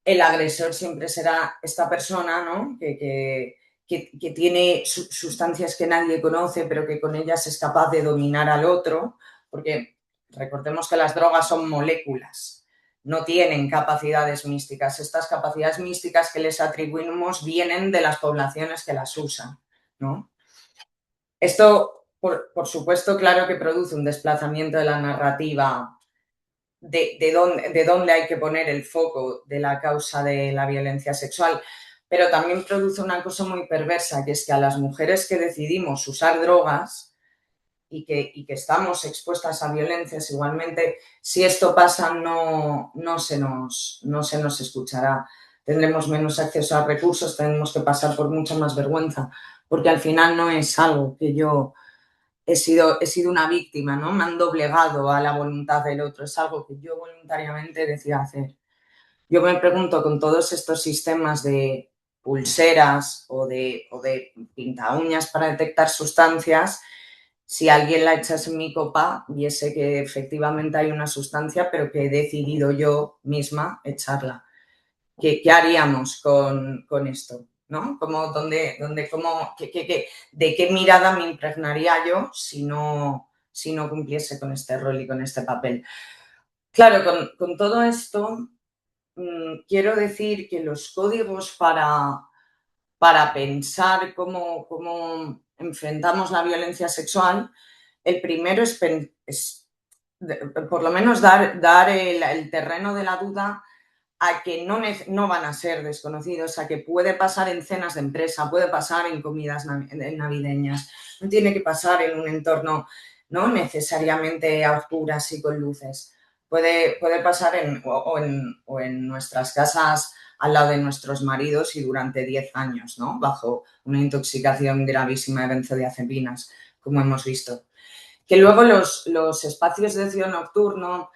El agresor siempre será esta persona, ¿no?, que tiene sustancias que nadie conoce, pero que con ellas es capaz de dominar al otro, porque recordemos que las drogas son moléculas, no tienen capacidades místicas. Estas capacidades místicas que les atribuimos vienen de las poblaciones que las usan, ¿no? Esto, por supuesto, claro que produce un desplazamiento de la narrativa de dónde hay que poner el foco de la causa de la violencia sexual, pero también produce una cosa muy perversa, que es que a las mujeres que decidimos usar drogas y que estamos expuestas a violencias igualmente, si esto pasa no se nos escuchará. Tendremos menos acceso a recursos, tendremos que pasar por mucha más vergüenza, porque al final no es algo que yo he sido una víctima, ¿no? Me han doblegado a la voluntad del otro, es algo que yo voluntariamente decía hacer. Yo me pregunto con todos estos sistemas de pulseras o de pinta uñas para detectar sustancias, si alguien la echase en mi copa, viese que efectivamente hay una sustancia, pero que he decidido yo misma echarla. ¿Qué haríamos con esto? ¿No? Como, ¿de qué mirada me impregnaría yo si no cumpliese con este rol y con este papel? Claro, con todo esto, quiero decir que los códigos para pensar cómo enfrentamos la violencia sexual, el primero es por lo menos dar el terreno de la duda a que no van a ser desconocidos, a que puede pasar en cenas de empresa, puede pasar en comidas navideñas, no tiene que pasar en un entorno no necesariamente a oscuras y con luces. Puede pasar en nuestras casas al lado de nuestros maridos y durante 10 años, ¿no? Bajo una intoxicación gravísima de benzodiazepinas, como hemos visto. Que luego los espacios de ocio nocturno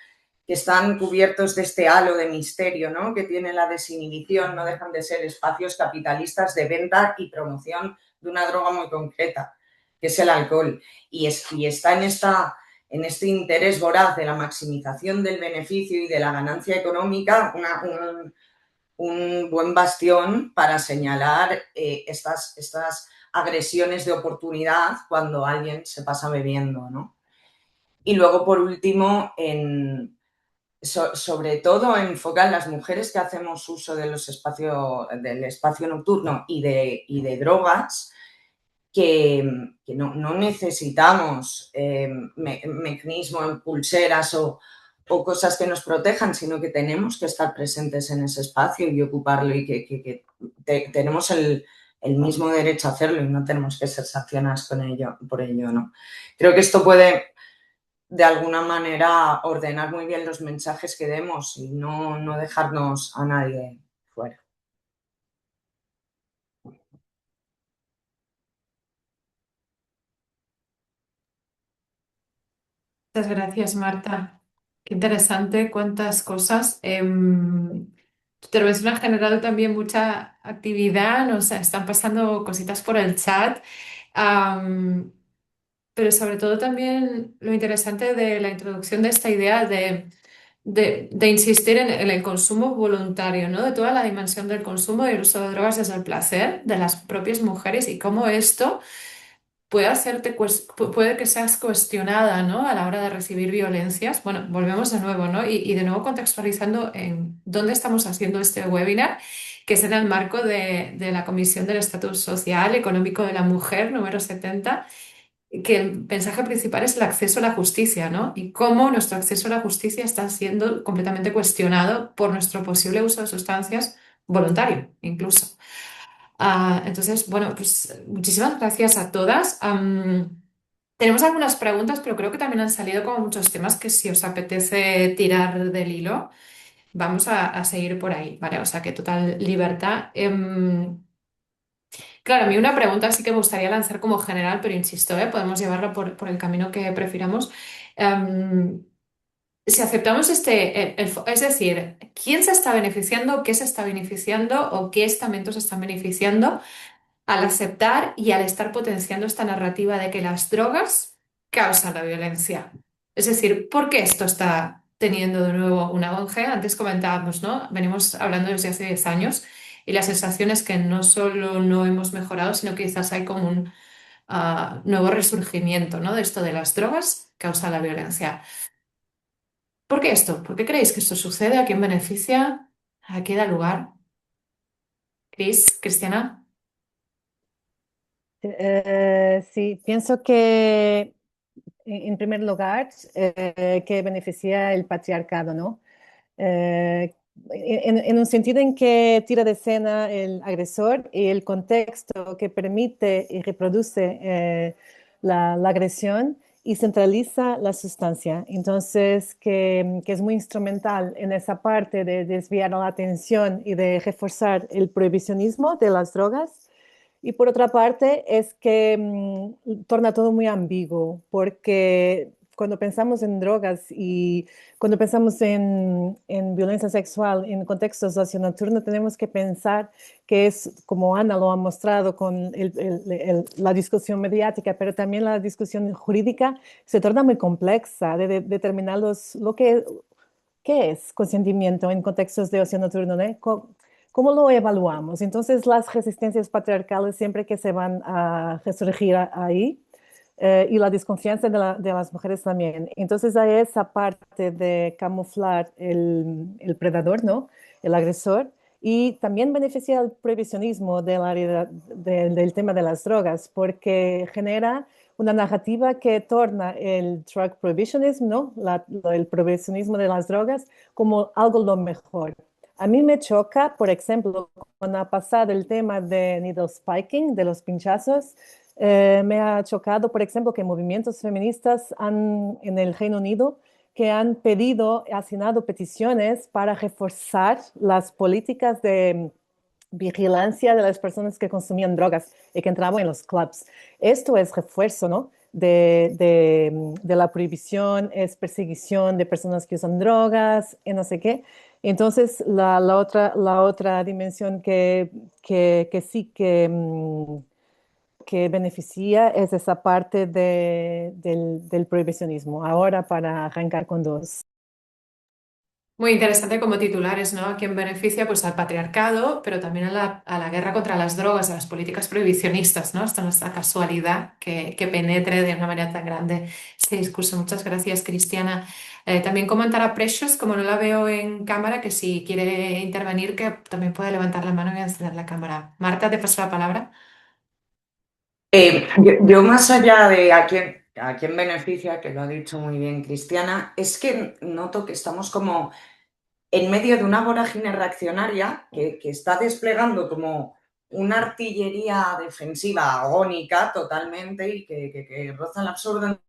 que están cubiertos de este halo de misterio, ¿no? Que tiene la desinhibición, no dejan de ser espacios capitalistas de venta y promoción de una droga muy concreta, que es el alcohol. Y está en este interés voraz de la maximización del beneficio y de la ganancia económica, un buen bastión para señalar estas agresiones de oportunidad cuando alguien se pasa bebiendo, ¿no? Y luego, por último, sobre todo enfocan las mujeres que hacemos uso del espacio nocturno y de drogas, que no necesitamos mecanismos, pulseras o cosas que nos protejan, sino que tenemos que estar presentes en ese espacio y ocuparlo y que tenemos el mismo derecho a hacerlo y no tenemos que ser sancionadas por ello, ¿no? Creo que esto puede de alguna manera ordenar muy bien los mensajes que demos y no dejarnos a nadie fuera. Muchas gracias, Marta. Qué interesante, cuántas cosas. Tu intervención ha generado también mucha actividad, nos están pasando cositas por el chat. Am, pero sobre todo también lo interesante de la introducción de esta idea de insistir en el consumo voluntario, ¿no? De toda la dimensión del consumo y el uso de drogas desde el placer de las propias mujeres y cómo esto puede que seas cuestionada, ¿no? A la hora de recibir violencias. Bueno, volvemos de nuevo, ¿no? Y de nuevo contextualizando en dónde estamos haciendo este webinar, que es en el marco de la Comisión del Estatus Social Económico de la Mujer, número 70, que el mensaje principal es el acceso a la justicia, ¿no? Y cómo nuestro acceso a la justicia está siendo completamente cuestionado por nuestro posible uso de sustancias voluntario, incluso. Entonces, bueno, pues muchísimas gracias a todas. Tenemos algunas preguntas, pero creo que también han salido como muchos temas que si os apetece tirar del hilo, vamos a seguir por ahí, ¿vale? O sea que total libertad. Claro, a mí una pregunta sí que me gustaría lanzar como general, pero insisto, podemos llevarla por el camino que prefiramos. Em, si aceptamos es decir, ¿quién se está beneficiando, qué se está beneficiando o qué estamentos se están beneficiando al aceptar y al estar potenciando esta narrativa de que las drogas causan la violencia? Es decir, ¿por qué esto está teniendo de nuevo un auge? Antes comentábamos, ¿no? Venimos hablando desde hace 10 años y la sensación es que no solo no hemos mejorado, sino que quizás hay como un nuevo resurgimiento, ¿no? De esto de las drogas causa la violencia. ¿Por qué esto? ¿Por qué creéis que esto sucede? ¿A quién beneficia? ¿A qué da lugar? Cris, Cristiana. Sí, pienso que en primer lugar que beneficia el patriarcado, ¿no? Eh, en un sentido en que tira de escena el agresor y el contexto que permite y reproduce la agresión y centraliza la sustancia. Entonces, que es muy instrumental en esa parte de desviar la atención y de reforzar el prohibicionismo de las drogas. Y por otra parte, es que torna todo muy ambiguo, porque cuando pensamos en drogas y cuando pensamos en violencia sexual en contextos de ocio nocturno, tenemos que pensar que es, como Ana lo ha mostrado con la discusión mediática, pero también la discusión jurídica, se torna muy compleja de determinar lo que ¿qué es consentimiento en contextos de ocio nocturno? ¿No? ¿Cómo lo evaluamos? Entonces, las resistencias patriarcales siempre que se van a resurgir ahí y la desconfianza de las mujeres también. Entonces, hay esa parte de camuflar el predador, ¿no? El agresor. Y también beneficia el prohibicionismo del tema de las drogas, porque genera una narrativa que torna el drug prohibitionism, ¿no? El prohibicionismo de las drogas, como algo lo mejor. A mí me choca, por ejemplo, cuando ha pasado el tema de needle spiking, de los pinchazos, me ha chocado, por ejemplo, que movimientos feministas en el Reino Unido que han pedido, asignado peticiones para reforzar las políticas de vigilancia de las personas que consumían drogas y que entraban en los clubs. Esto es refuerzo, ¿no? De la prohibición, es perseguición de personas que usan drogas y no sé qué. Entonces, la otra dimensión que sí que beneficia es esa parte del prohibicionismo. Ahora para arrancar con dos. Muy interesante como titulares, ¿no? ¿A quién beneficia? Pues al patriarcado, pero también a la guerra contra las drogas, a las políticas prohibicionistas, ¿no? Esto no es una casualidad que penetre de una manera tan grande este discurso. Muchas gracias, Cristiana. También comentar a Precious, como no la veo en cámara, que si quiere intervenir, que también puede levantar la mano y encender la cámara. Marta, te paso la palabra. Yo más allá de a quién beneficia, que lo ha dicho muy bien Cristiana, es que noto que estamos como en medio de una vorágine reaccionaria que está desplegando como una artillería defensiva agónica totalmente y que roza el absurdo.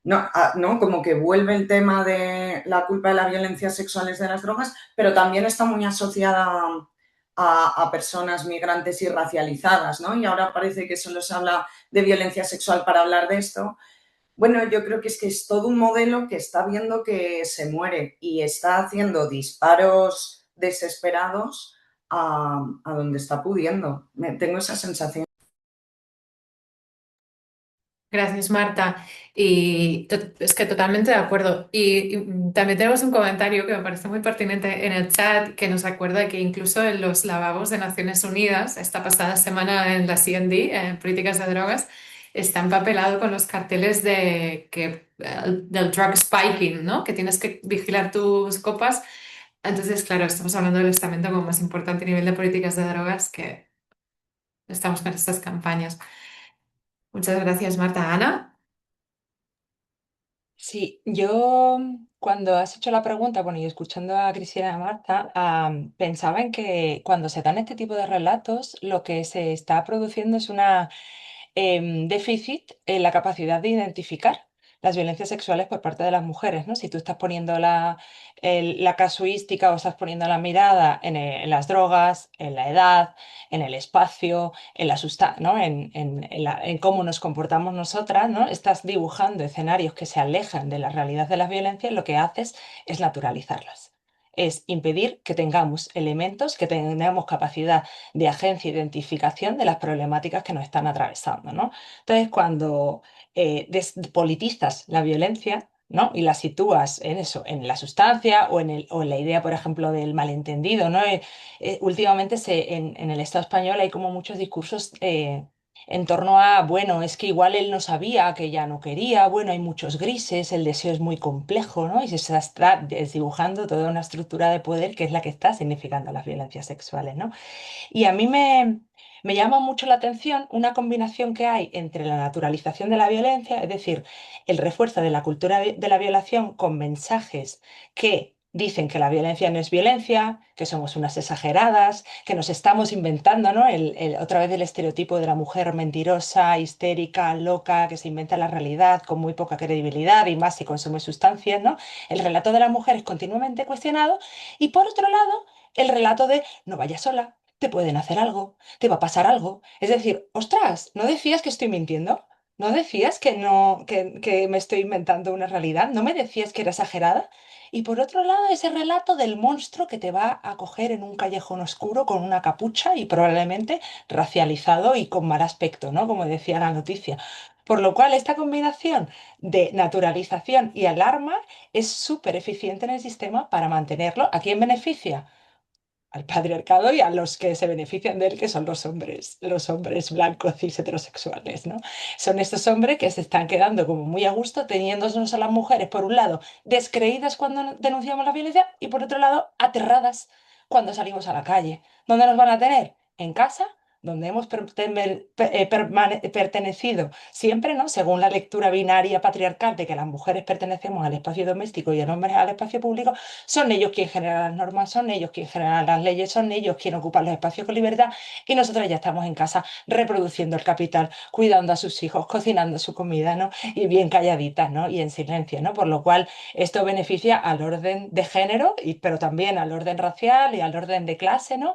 No, no, como que vuelve el tema de la culpa de la violencia sexual es de las drogas, pero también está muy asociada a personas migrantes y racializadas, ¿no? Y ahora parece que solo se habla de violencia sexual para hablar de esto. Bueno, yo creo que es todo un modelo que está viendo que se muere y está haciendo disparos desesperados a donde está pudiendo. Tengo esa sensación. Gracias, Marta. Y es que totalmente de acuerdo. Y también tenemos un comentario que me parece muy pertinente en el chat que nos recuerda que incluso en los lavabos de Naciones Unidas, esta pasada semana en la CND, en políticas de drogas, está empapelado con los carteles del drug spiking, ¿no? Que tienes que vigilar tus copas. Entonces, claro, estamos hablando del estamento como más importante a nivel de políticas de drogas que estamos con estas campañas. Muchas gracias, Marta. Ana. Sí, yo cuando has hecho la pregunta, bueno, y escuchando a Cristina y a Marta, pensaba en que cuando se dan este tipo de relatos, lo que se está produciendo es una déficit en la capacidad de identificar las violencias sexuales por parte de las mujeres, ¿no? Si tú estás poniendo la casuística o estás poniendo la mirada en las drogas, en la edad, en el espacio, en la sustancia, ¿no? En cómo nos comportamos nosotras, ¿no? Estás dibujando escenarios que se alejan de la realidad de las violencias, lo que haces es naturalizarlas. Es impedir que tengamos elementos, que tengamos capacidad de agencia e identificación de las problemáticas que nos están atravesando, ¿no? Entonces, cuando despolitizas la violencia, ¿no? Y la sitúas en eso, en la sustancia o en la idea, por ejemplo, del malentendido, ¿no? Últimamente en el Estado español hay como muchos discursos en torno a, bueno, es que igual él no sabía, que ella no quería, bueno, hay muchos grises, el deseo es muy complejo, ¿no? Y se está desdibujando toda una estructura de poder que es la que está significando las violencias sexuales, ¿no? Y a mí Me llama mucho la atención una combinación que hay entre la naturalización de la violencia, es decir, el refuerzo de la cultura de la violación con mensajes que dicen que la violencia no es violencia, que somos unas exageradas, que nos estamos inventando, ¿no? Otra vez el estereotipo de la mujer mentirosa, histérica, loca, que se inventa la realidad con muy poca credibilidad y más si consume sustancias, ¿no? El relato de la mujer es continuamente cuestionado y por otro lado, el relato de no vayas sola, te pueden hacer algo, te va a pasar algo. Es decir, ostras, ¿no decías que estoy mintiendo? ¿No decías que no, que me estoy inventando una realidad? ¿No me decías que era exagerada? Y por otro lado, ese relato del monstruo que te va a coger en un callejón oscuro con una capucha y probablemente racializado y con mal aspecto, ¿no? Como decía la noticia. Por lo cual, esta combinación de naturalización y alarma es súper eficiente en el sistema para mantenerlo. ¿A quién beneficia? Al patriarcado y a los que se benefician de él, que son los hombres blancos cis heterosexuales, ¿no? Son estos hombres que se están quedando como muy a gusto, teniéndonos a las mujeres, por un lado, descreídas cuando denunciamos la violencia y por otro lado, aterradas cuando salimos a la calle. ¿Dónde nos van a tener? ¿En casa? Donde hemos pertenecido siempre, ¿no? Según la lectura binaria patriarcal de que las mujeres pertenecemos al espacio doméstico y el hombre al espacio público, son ellos quienes generan las normas, son ellos quienes generan las leyes, son ellos quienes ocupan los espacios con libertad y nosotros ya estamos en casa reproduciendo el capital, cuidando a sus hijos, cocinando su comida, ¿no? Y bien calladitas, ¿no? Y en silencio, ¿no? Por lo cual esto beneficia al orden de género, pero también al orden racial y al orden de clase, ¿no?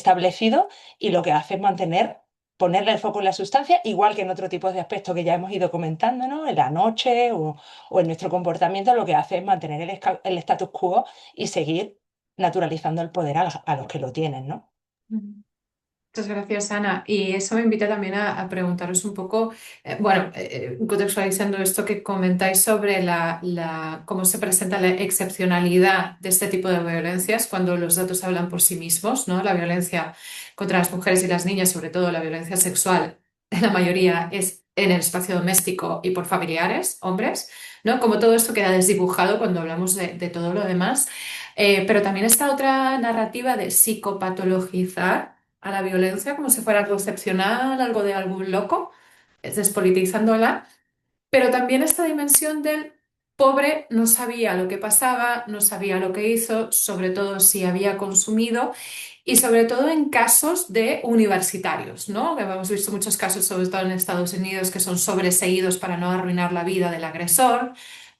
Establecido y lo que hace es ponerle el foco en la sustancia, igual que en otro tipo de aspectos que ya hemos ido comentando, ¿no? En la noche o en nuestro comportamiento, lo que hace es mantener el status quo y seguir naturalizando el poder a los que lo tienen, ¿no? Muchas gracias, Ana. Y eso me invita también a preguntaros un poco, contextualizando esto que comentáis sobre cómo se presenta la excepcionalidad de este tipo de violencias cuando los datos hablan por sí mismos, ¿no? La violencia contra las mujeres y las niñas, sobre todo la violencia sexual, la mayoría es en el espacio doméstico y por familiares, hombres, ¿no? Como todo esto queda desdibujado cuando hablamos de todo lo demás. Pero también está otra narrativa de psicopatologizar a la violencia como si fuera algo excepcional, algo de algún loco, despolitizándola, pero también esta dimensión del pobre no sabía lo que pasaba, no sabía lo que hizo, sobre todo si había consumido y sobre todo en casos de universitarios, ¿no? Que hemos visto muchos casos, sobre todo en Estados Unidos, que son sobreseídos para no arruinar la vida del agresor,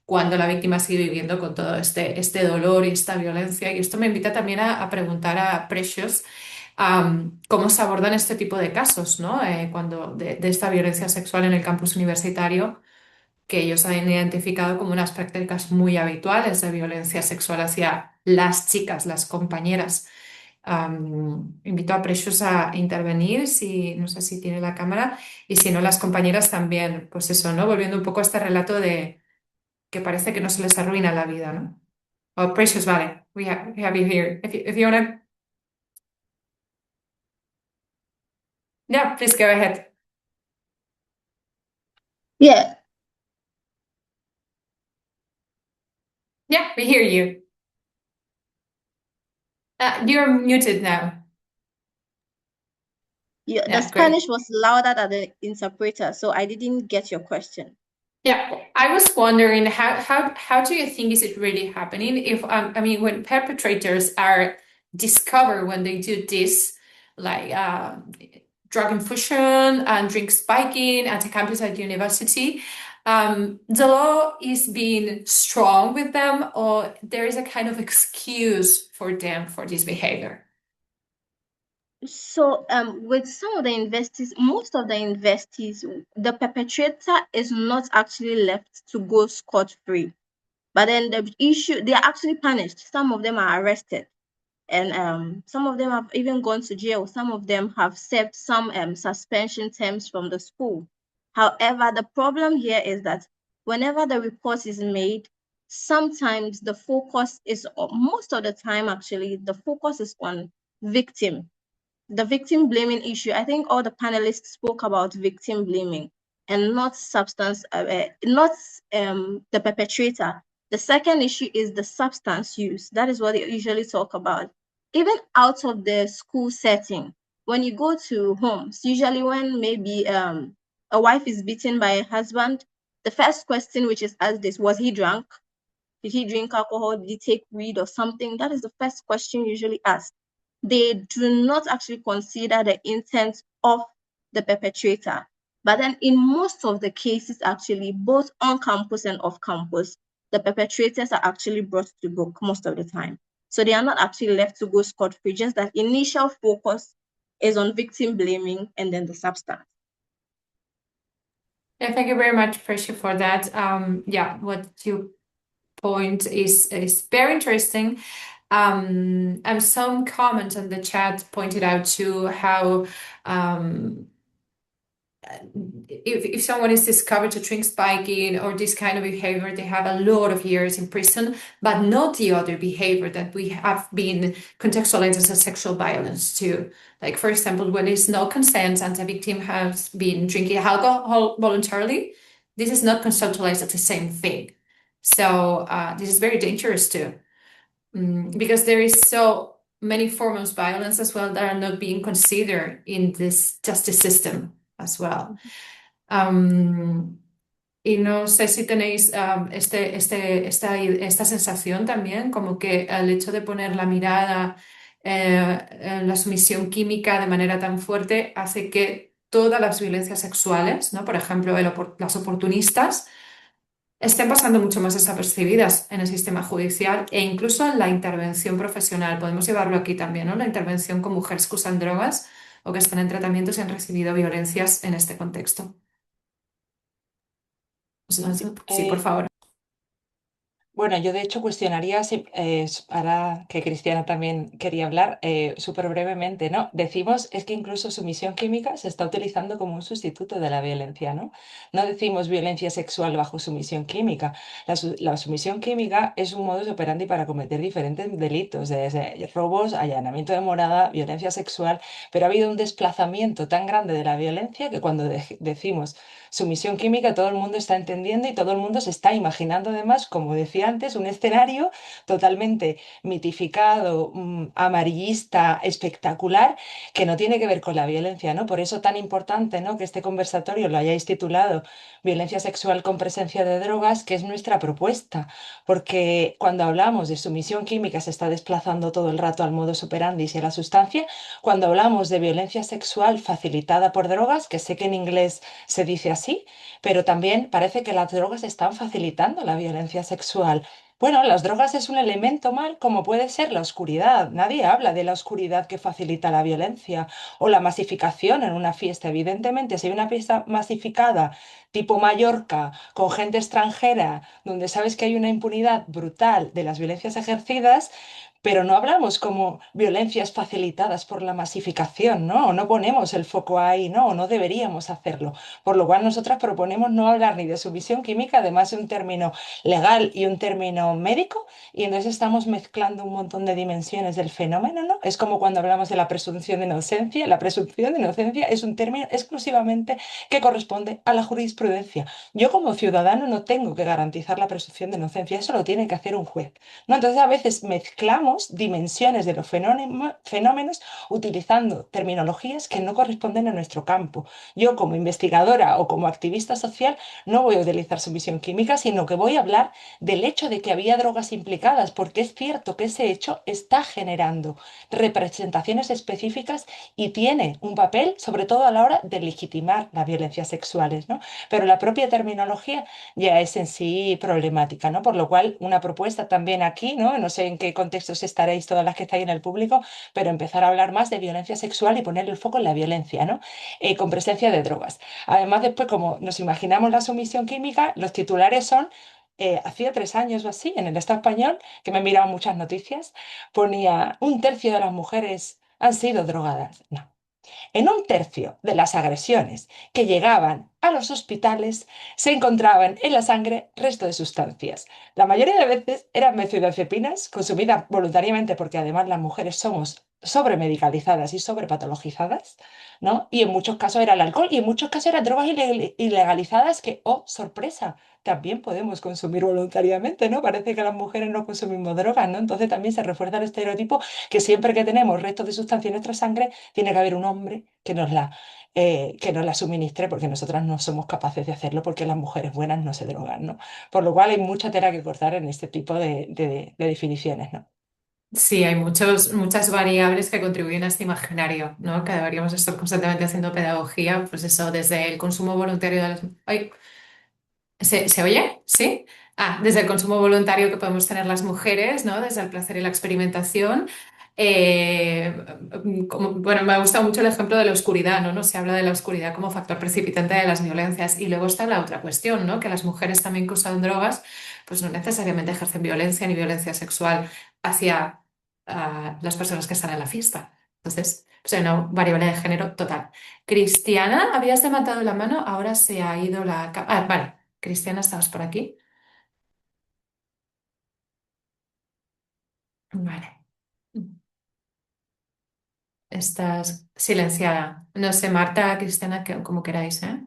cuando la víctima sigue viviendo con todo este dolor y esta violencia. Y esto me invita también a preguntar a Precious cómo se abordan este tipo de casos, ¿no? Cuando de esta violencia sexual en el campus universitario, que ellos han identificado como unas prácticas muy habituales de violencia sexual hacia las chicas, las compañeras. Invito a Precious a intervenir, no sé si tiene la cámara, y si no, las compañeras también, pues eso, ¿no? Volviendo un poco a este relato de que parece que no se les arruina la vida, ¿no? Oh, Precious, vale, we have you here. If you wanna... Yeah, please go ahead. Yeah. Yeah, we hear you. You're muted now. Yeah, the Yeah, great. Spanish was louder than the interpreter, so I didn't get your question. Yeah, I was wondering how do you think is it really happening? If I mean, when perpetrators are discovered when they do this, like drug infusion and drink spiking at a campus at university, the law is being strong with them, or there is a kind of excuse for them for this behavior. So with some of the investees, most of the investees, the perpetrator is not actually left to go scot-free. But then the issue, they are actually punished. Some of them are arrested. And some of them have even gone to jail. Some of them have served some suspension terms from the school. However, the problem here is that whenever the report is made, sometimes the focus is, most of the time actually, the focus is on victim. The victim blaming issue. I think all the panelists spoke about victim blaming and not the perpetrator. The second issue is the substance use. That is what they usually talk about. even out of the school setting, when you go to homes, usually when maybe a wife is beaten by a husband, the first question which is asked is, was he drunk? Did he drink alcohol? Did he take weed or something? That is the first question usually asked. They do not actually consider the intent of the perpetrator. But then in most of the cases, actually, both on campus and off campus, the perpetrators are actually brought to book most of the time. So they are not actually left to go scot-free, just that initial focus is on victim blaming and then the substance. Yeah, thank you very much, Pressure, for that. Yeah, what you point is very interesting. And some comments on the chat pointed out to how if someone is discovered to drink spiking or this kind of behavior, they have a lot of years in prison, but not the other behavior that we have been contextualized as a sexual violence too. Like, for example, when there's no consent and the victim has been drinking alcohol voluntarily, this is not conceptualized as the same thing. So this is very dangerous too, because there is so many forms of violence as well that are not being considered in this justice system as well. Y no sé si tenéis esta sensación también, como que el hecho de poner la mirada en la sumisión química de manera tan fuerte hace que todas las violencias sexuales, ¿no? Por ejemplo, las oportunistas, estén pasando mucho más desapercibidas en el sistema judicial e incluso en la intervención profesional. Podemos llevarlo aquí también, ¿no? La intervención con mujeres que usan drogas o que están en tratamientos y han recibido violencias en este contexto. Sí, por favor. Bueno, yo de hecho cuestionaría, ahora que Cristiana también quería hablar, súper brevemente, ¿no? Decimos, es que incluso sumisión química se está utilizando como un sustituto de la violencia, ¿no? No decimos violencia sexual bajo sumisión química. La sumisión química es un modus operandi para cometer diferentes delitos, desde robos, allanamiento de morada, violencia sexual, pero ha habido un desplazamiento tan grande de la violencia que cuando decimos sumisión química, todo el mundo está entendiendo y todo el mundo se está imaginando además, como decía antes, un escenario totalmente mitificado, amarillista, espectacular, que no tiene que ver con la violencia, ¿no? Por eso tan importante, ¿no?, que este conversatorio lo hayáis titulado Violencia sexual con presencia de drogas, que es nuestra propuesta, porque cuando hablamos de sumisión química se está desplazando todo el rato al modus operandi y a la sustancia. Cuando hablamos de violencia sexual facilitada por drogas, que sé que en inglés se dice así, pero también parece que las drogas están facilitando la violencia sexual. Bueno, las drogas es un elemento mal, como puede ser la oscuridad. Nadie habla de la oscuridad que facilita la violencia o la masificación en una fiesta. Evidentemente, si hay una fiesta masificada tipo Mallorca, con gente extranjera, donde sabes que hay una impunidad brutal de las violencias ejercidas, pero no hablamos como violencias facilitadas por la masificación, ¿no? O no ponemos el foco ahí, ¿no? O no deberíamos hacerlo. Por lo cual nosotras proponemos no hablar ni de sumisión química, además de un término legal y un término médico, y entonces estamos mezclando un montón de dimensiones del fenómeno, ¿no? Es como cuando hablamos de la presunción de inocencia. La presunción de inocencia es un término exclusivamente que corresponde a la jurisprudencia. Yo como ciudadano no tengo que garantizar la presunción de inocencia, eso lo tiene que hacer un juez, ¿no? Entonces a veces mezclamos dimensiones de los fenómenos utilizando terminologías que no corresponden a nuestro campo. Yo como investigadora o como activista social no voy a utilizar sumisión química, sino que voy a hablar del hecho de que había drogas implicadas, porque es cierto que ese hecho está generando representaciones específicas y tiene un papel, sobre todo a la hora de legitimar las violencias sexuales, ¿no? Pero la propia terminología ya es en sí problemática, ¿no? Por lo cual, una propuesta también aquí, ¿no? No sé en qué contextos estaréis todas las que estáis en el público, pero empezar a hablar más de violencia sexual y poner el foco en la violencia, ¿no? Con presencia de drogas. Además, después, como nos imaginamos la sumisión química, los titulares son hacía 3 años o así, en el Estado español, que me miraban muchas noticias, ponía 1/3 de las mujeres han sido drogadas. No. En 1/3 de las agresiones que llegaban a los hospitales se encontraban en la sangre resto de sustancias. La mayoría de veces eran benzodiazepinas consumidas voluntariamente, porque además las mujeres somos sobremedicalizadas y sobrepatologizadas, ¿no? Y en muchos casos era el alcohol y en muchos casos eran drogas ilegalizadas que, oh, sorpresa, también podemos consumir voluntariamente, ¿no? Parece que las mujeres no consumimos drogas, ¿no? Entonces también se refuerza el estereotipo que siempre que tenemos restos de sustancia en nuestra sangre, tiene que haber un hombre que nos la suministre porque nosotras no somos capaces de hacerlo porque las mujeres buenas no se drogan, ¿no? Por lo cual hay mucha tela que cortar en este tipo de definiciones, ¿no? Sí, hay muchas variables que contribuyen a este imaginario, ¿no? Que deberíamos estar constantemente haciendo pedagogía, pues eso, desde el consumo voluntario de las... Ay, ¿se oye? ¿Sí? Ah, desde el consumo voluntario que podemos tener las mujeres, ¿no? Desde el placer y la experimentación. Eh, bueno, me ha gustado mucho el ejemplo de la oscuridad, ¿no? No se habla de la oscuridad como factor precipitante de las violencias. Y luego está la otra cuestión, ¿no? Que las mujeres también que usan drogas, pues no necesariamente ejercen violencia ni violencia sexual hacia las personas que están en la fiesta. Entonces, pues hay una variable de género total. Cristiana, habías levantado la mano, ahora se ha ido la... vale. Cristiana, ¿estabas por aquí? Vale. Estás silenciada. No sé, Marta, Cristiana, como queráis, ¿eh?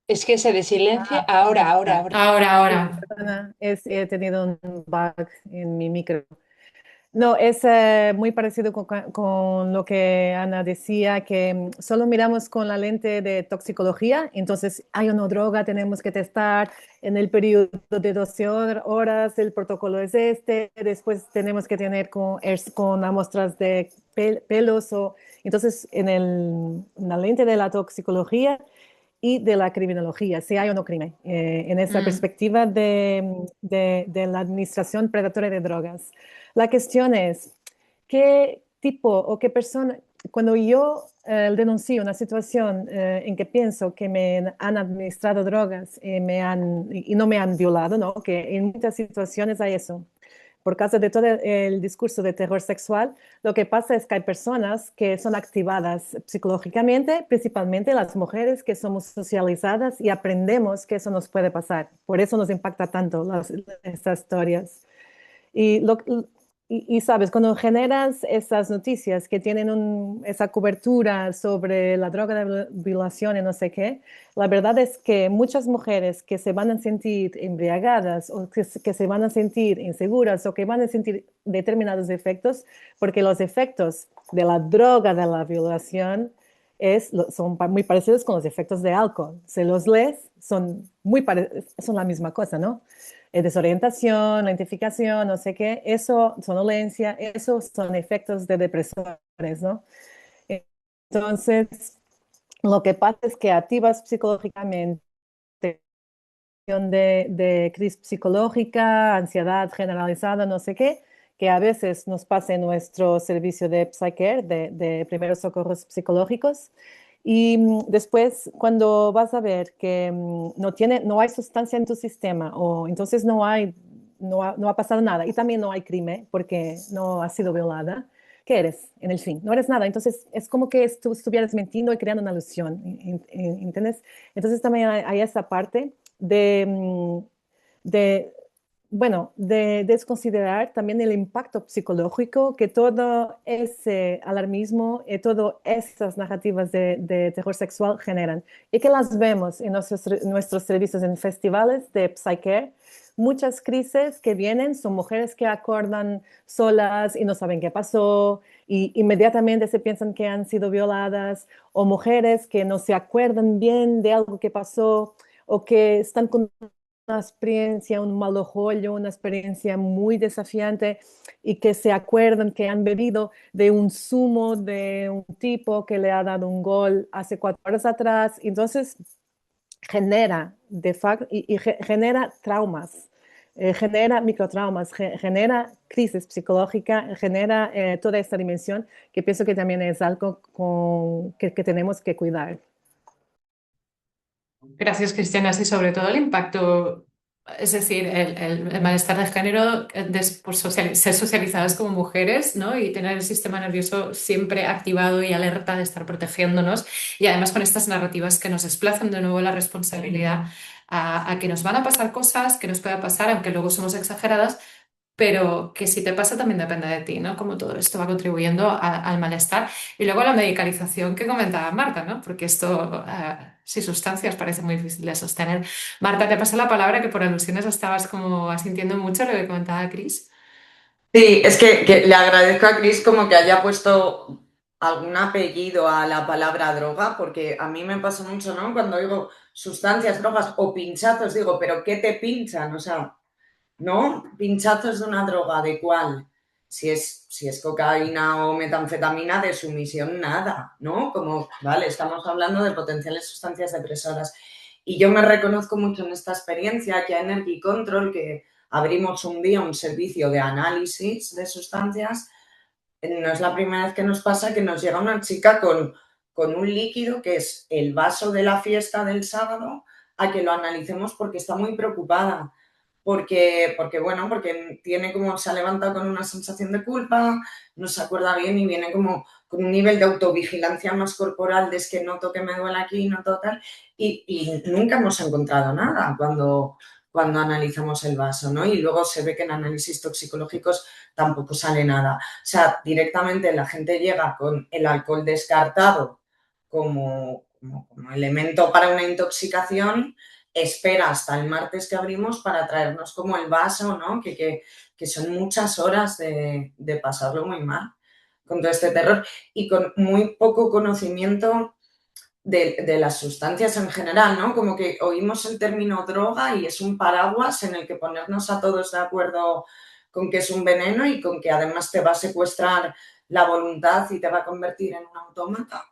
Es que se desilencia Ah, ahora, ahora, ya. ahora. Sí, Ahora. perdona, he tenido un bug en mi micro. No, es muy parecido con lo que Ana decía, que solo miramos con la lente de toxicología, entonces hay una droga, tenemos que testar en el periodo de 12 horas, el protocolo es este, después tenemos que tener con muestras de pelos, entonces en la lente de la toxicología y de la criminología, si hay o no crimen, en esa Mm, perspectiva de la administración predatoria de drogas. La cuestión es, ¿qué tipo o qué persona, cuando yo denuncio una situación en que pienso que me han administrado drogas y no me han violado, ¿no? Que en muchas situaciones hay eso, por causa de todo el discurso de terror sexual, lo que pasa es que hay personas que son activadas psicológicamente, principalmente las mujeres que somos socializadas y aprendemos que eso nos puede pasar. Por eso nos impacta tanto estas historias. Y, sabes, cuando generas esas noticias que tienen esa cobertura sobre la droga de violación y no sé qué, la verdad es que muchas mujeres que se van a sentir embriagadas o que se van a sentir inseguras o que van a sentir determinados efectos, porque los efectos de la droga de la violación son muy parecidos con los efectos de alcohol. Si los lees, son la misma cosa, ¿no? Desorientación, lentificación, no sé qué, eso, sonolencia, esos son efectos de depresores, ¿no? Entonces, lo que pasa es que activas psicológicamente de crisis psicológica, ansiedad generalizada, no sé qué, que a veces nos pasa en nuestro servicio de Psycare, de primeros socorros psicológicos. Y después, cuando vas a ver que no hay sustancia en tu sistema, o entonces no ha pasado nada, y también no hay crimen porque no ha sido violada, ¿qué eres? En el fin, no eres nada. Entonces, es como que tú estuvieras mintiendo y creando una ilusión, ¿entiendes? Entonces, también hay esa parte de, de, bueno, de desconsiderar también el impacto psicológico que todo ese alarmismo y todas esas narrativas de terror sexual generan y que las vemos en nuestros servicios en festivales de Psycare. Muchas crisis que vienen son mujeres que acordan solas y no saben qué pasó y inmediatamente se piensan que han sido violadas o mujeres que no se acuerdan bien de algo que pasó o que están con una experiencia, un mal ojollo, una experiencia muy desafiante y que se acuerdan que han bebido de un zumo de un tipo que le ha dado un gol hace 4 horas atrás. Entonces genera, de facto, genera traumas, genera microtraumas, genera crisis psicológica, genera toda esta dimensión que pienso que también es algo que tenemos que cuidar. gracias, Cristiana. Sí, sobre todo el impacto, es decir, el malestar de género, por ser socializadas como mujeres, ¿no? Y tener el sistema nervioso siempre activado y alerta de estar protegiéndonos. Y además con estas narrativas que nos desplazan de nuevo la responsabilidad a que nos van a pasar cosas, que nos pueda pasar, aunque luego somos exageradas, pero que si te pasa también depende de ti, ¿no? Como todo esto va contribuyendo al malestar. Y luego la medicalización que comentaba Marta, ¿no? Porque esto, sin sustancias, parece muy difícil de sostener. Marta, te paso la palabra que por alusiones estabas como asintiendo mucho lo que comentaba Cris. Sí, es que le agradezco a Chris como que haya puesto algún apellido a la palabra droga, porque a mí me pasa mucho, ¿no? Cuando digo sustancias, drogas o pinchazos, digo, ¿pero qué te pinchan? O sea, ¿no? Pinchazos de una droga, ¿de cuál? Si es cocaína o metanfetamina, de sumisión, nada, ¿no? Como, vale, estamos hablando de potenciales sustancias depresoras. Y yo me reconozco mucho en esta experiencia que a Energy Control, que abrimos un día un servicio de análisis de sustancias, no es la primera vez que nos pasa que nos llega una chica con un líquido que es el vaso de la fiesta del sábado a que lo analicemos porque está muy preocupada. Porque tiene como, se ha levantado con una sensación de culpa, no se acuerda bien y viene como con un nivel de autovigilancia más corporal, de es que noto que me duele aquí, noto tal, y nunca hemos encontrado nada cuando analizamos el vaso, ¿no? Y luego se ve que en análisis toxicológicos tampoco sale nada. O sea, directamente la gente llega con el alcohol descartado como elemento para una intoxicación, espera hasta el martes que abrimos para traernos como el vaso, ¿no? Que son muchas horas de pasarlo muy mal con todo este terror y con muy poco conocimiento de las sustancias en general, ¿no? Como que oímos el término droga y es un paraguas en el que ponernos a todos de acuerdo con que es un veneno y con que además te va a secuestrar la voluntad y te va a convertir en un autómata,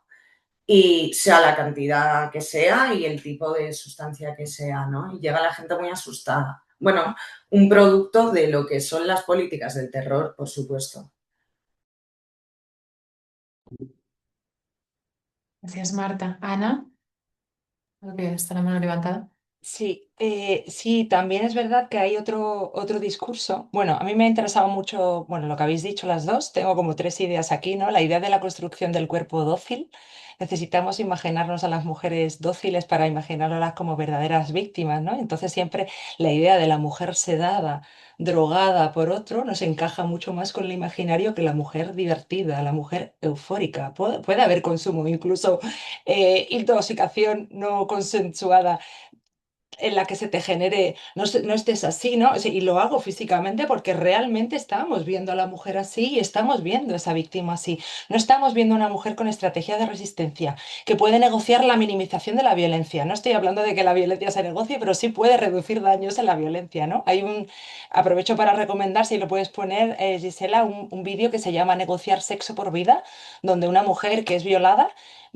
y sea la cantidad que sea y el tipo de sustancia que sea, ¿no? Y llega la gente muy asustada. Bueno, un producto de lo que son las políticas del terror, por supuesto. Gracias, Marta. Ana, creo que está la mano levantada. Sí, sí, también es verdad que hay otro discurso. Bueno, a mí me ha interesado mucho, bueno, lo que habéis dicho las dos. Tengo como tres ideas aquí, ¿no? La idea de la construcción del cuerpo dócil. Necesitamos imaginarnos a las mujeres dóciles para imaginarlas como verdaderas víctimas, ¿no? Entonces siempre la idea de la mujer sedada, drogada por otro, nos encaja mucho más con el imaginario que la mujer divertida, la mujer eufórica. Puede haber consumo, incluso intoxicación no consensuada en la que se te genere, no estés así, ¿no? O sea, y lo hago físicamente porque realmente estamos viendo a la mujer así y estamos viendo a esa víctima así. No estamos viendo a una mujer con estrategia de resistencia que puede negociar la minimización de la violencia. No estoy hablando de que la violencia se negocie, pero sí puede reducir daños en la violencia, ¿no? Aprovecho para recomendar, si lo puedes poner, Gisela, un vídeo que se llama Negociar sexo por vida, donde una mujer que es violada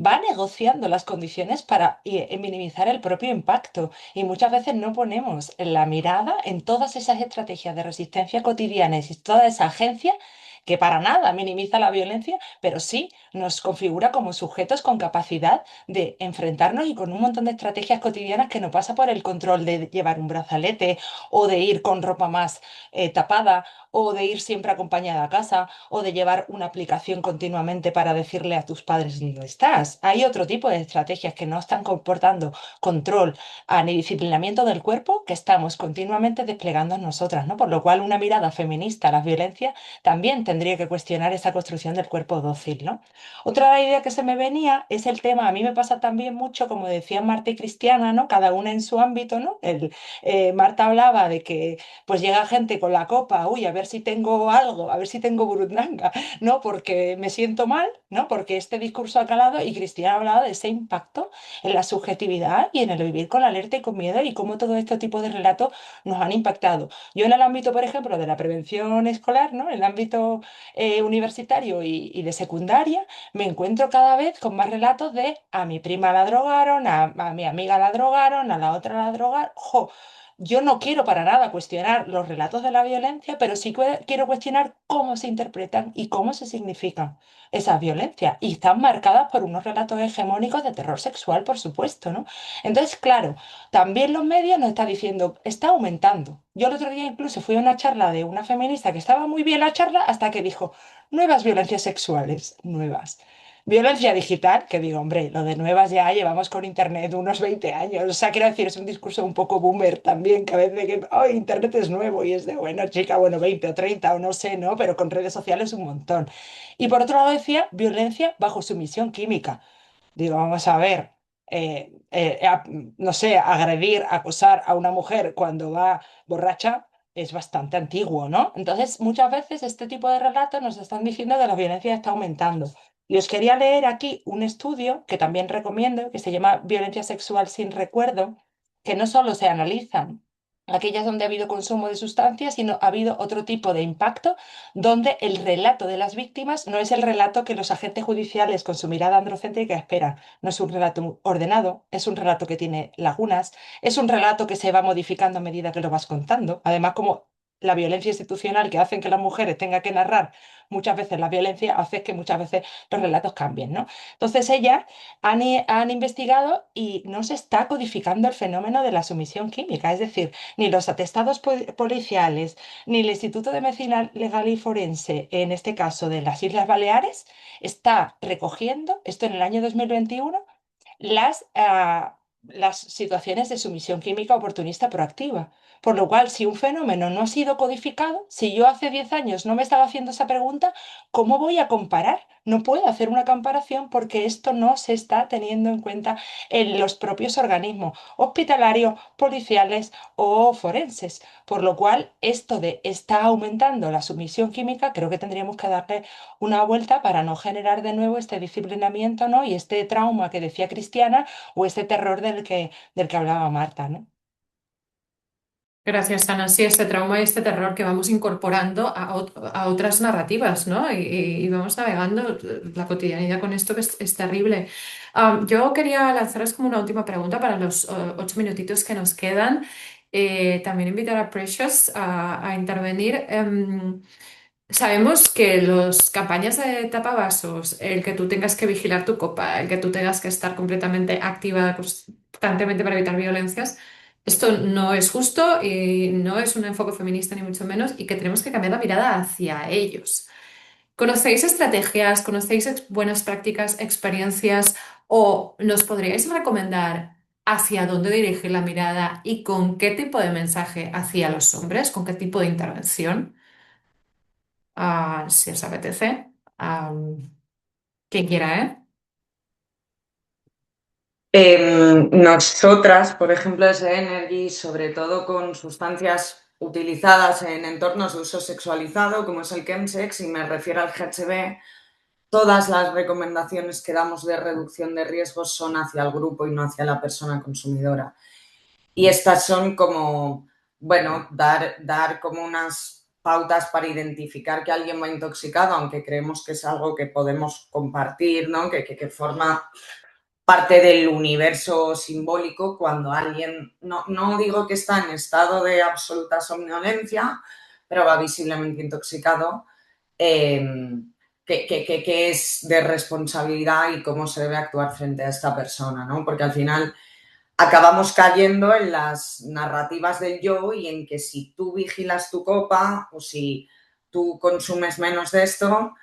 va negociando las condiciones para minimizar el propio impacto. Y muchas veces no ponemos la mirada en todas esas estrategias de resistencia cotidianas y toda esa agencia que para nada minimiza la violencia, pero sí nos configura como sujetos con capacidad de enfrentarnos y con un montón de estrategias cotidianas que no pasa por el control de llevar un brazalete o de ir con ropa más tapada o de ir siempre acompañada a casa o de llevar una aplicación continuamente para decirle a tus padres dónde estás. Hay otro tipo de estrategias que no están comportando control a disciplinamiento del cuerpo que estamos continuamente desplegando en nosotras, ¿no? Por lo cual una mirada feminista a las violencias también tendría que cuestionar esa construcción del cuerpo dócil, ¿no? Otra idea que se me venía es el tema, a mí me pasa también mucho, como decían Marta y Cristiana, ¿no? Cada una en su ámbito, ¿no? Marta hablaba de que pues llega gente con la copa, uy, a ver si tengo algo, a ver si tengo burundanga, ¿no? Porque me siento mal, ¿no? Porque este discurso ha calado y Cristiana hablaba de ese impacto en la subjetividad y en el vivir con alerta y con miedo y cómo todo este tipo de relatos nos han impactado. Yo en el ámbito, por ejemplo, de la prevención escolar, ¿no? En el ámbito universitario y de secundaria, me encuentro cada vez con más relatos de a mi prima la drogaron, a mi amiga la drogaron, a la otra la drogaron. ¡Jo! Yo no quiero para nada cuestionar los relatos de la violencia, pero sí quiero cuestionar cómo se interpretan y cómo se significan esas violencias. Y están marcadas por unos relatos hegemónicos de terror sexual, por supuesto, ¿no? Entonces, claro, también los medios nos están diciendo, está aumentando. Yo el otro día incluso fui a una charla de una feminista que estaba muy bien la charla hasta que dijo, nuevas violencias sexuales, nuevas. Violencia digital, que digo, hombre, lo de nuevas ya llevamos con Internet unos 20 años. O sea, quiero decir, es un discurso un poco boomer también, que a veces que, oh, Internet es nuevo y es de, bueno, chica, bueno, 20 o 30 o no sé, ¿no? Pero con redes sociales un montón. Y por otro lado decía, violencia bajo sumisión química. Digo, vamos a ver, no sé, agredir, acosar a una mujer cuando va borracha es bastante antiguo, ¿no? Entonces, muchas veces este tipo de relatos nos están diciendo que la violencia está aumentando. Y os quería leer aquí un estudio que también recomiendo, que se llama Violencia sexual sin recuerdo, que no solo se analizan aquellas donde ha habido consumo de sustancias, sino ha habido otro tipo de impacto donde el relato de las víctimas no es el relato que los agentes judiciales con su mirada androcéntrica esperan. No es un relato ordenado, es un relato que tiene lagunas, es un relato que se va modificando a medida que lo vas contando. Además, como la violencia institucional que hacen que las mujeres tengan que narrar muchas veces la violencia, hace que muchas veces los relatos cambien, ¿no? Entonces ellas han investigado y no se está codificando el fenómeno de la sumisión química, es decir, ni los atestados policiales, ni el Instituto de Medicina Legal y Forense, en este caso de las Islas Baleares, está recogiendo, esto en el año 2021, las situaciones de sumisión química oportunista proactiva. Por lo cual, si un fenómeno no ha sido codificado, si yo hace 10 años no me estaba haciendo esa pregunta, ¿cómo voy a comparar? No puedo hacer una comparación porque esto no se está teniendo en cuenta en los propios organismos hospitalarios, policiales o forenses. Por lo cual, esto de está aumentando la sumisión química, creo que tendríamos que darle una vuelta para no generar de nuevo este disciplinamiento, ¿no? Y este trauma que decía Cristiana o este terror del que hablaba Marta, ¿no? Gracias, Ana. Sí, este trauma y este terror que vamos incorporando a otras narrativas, ¿no? Y vamos navegando la cotidianidad con esto que es terrible. Yo quería lanzaros como una última pregunta para los 8 minutitos que nos quedan. También invitar a Precious a intervenir. Sabemos que las campañas de tapavasos, el que tú tengas que vigilar tu copa, el que tú tengas que estar completamente activa constantemente para evitar violencias, esto no es justo y no es un enfoque feminista ni mucho menos y que tenemos que cambiar la mirada hacia ellos. ¿Conocéis estrategias, conocéis buenas prácticas, experiencias o nos podríais recomendar hacia dónde dirigir la mirada y con qué tipo de mensaje hacia los hombres, con qué tipo de intervención? Si os apetece. Ah, Quien quiera, ¿eh? Nosotras, por ejemplo, desde Energy, sobre todo con sustancias utilizadas en entornos de uso sexualizado, como es el chemsex, y me refiero al GHB, todas las recomendaciones que damos de reducción de riesgos son hacia el grupo y no hacia la persona consumidora. Y estas son como, bueno, dar como unas pautas para identificar que alguien va intoxicado, aunque creemos que es algo que podemos compartir, ¿no? Que forma parte del universo simbólico cuando alguien, no digo que está en estado de absoluta somnolencia, pero va visiblemente intoxicado, que es de responsabilidad y cómo se debe actuar frente a esta persona, ¿no? Porque al final acabamos cayendo en las narrativas del yo y en que si tú vigilas tu copa o si tú consumes menos de esto,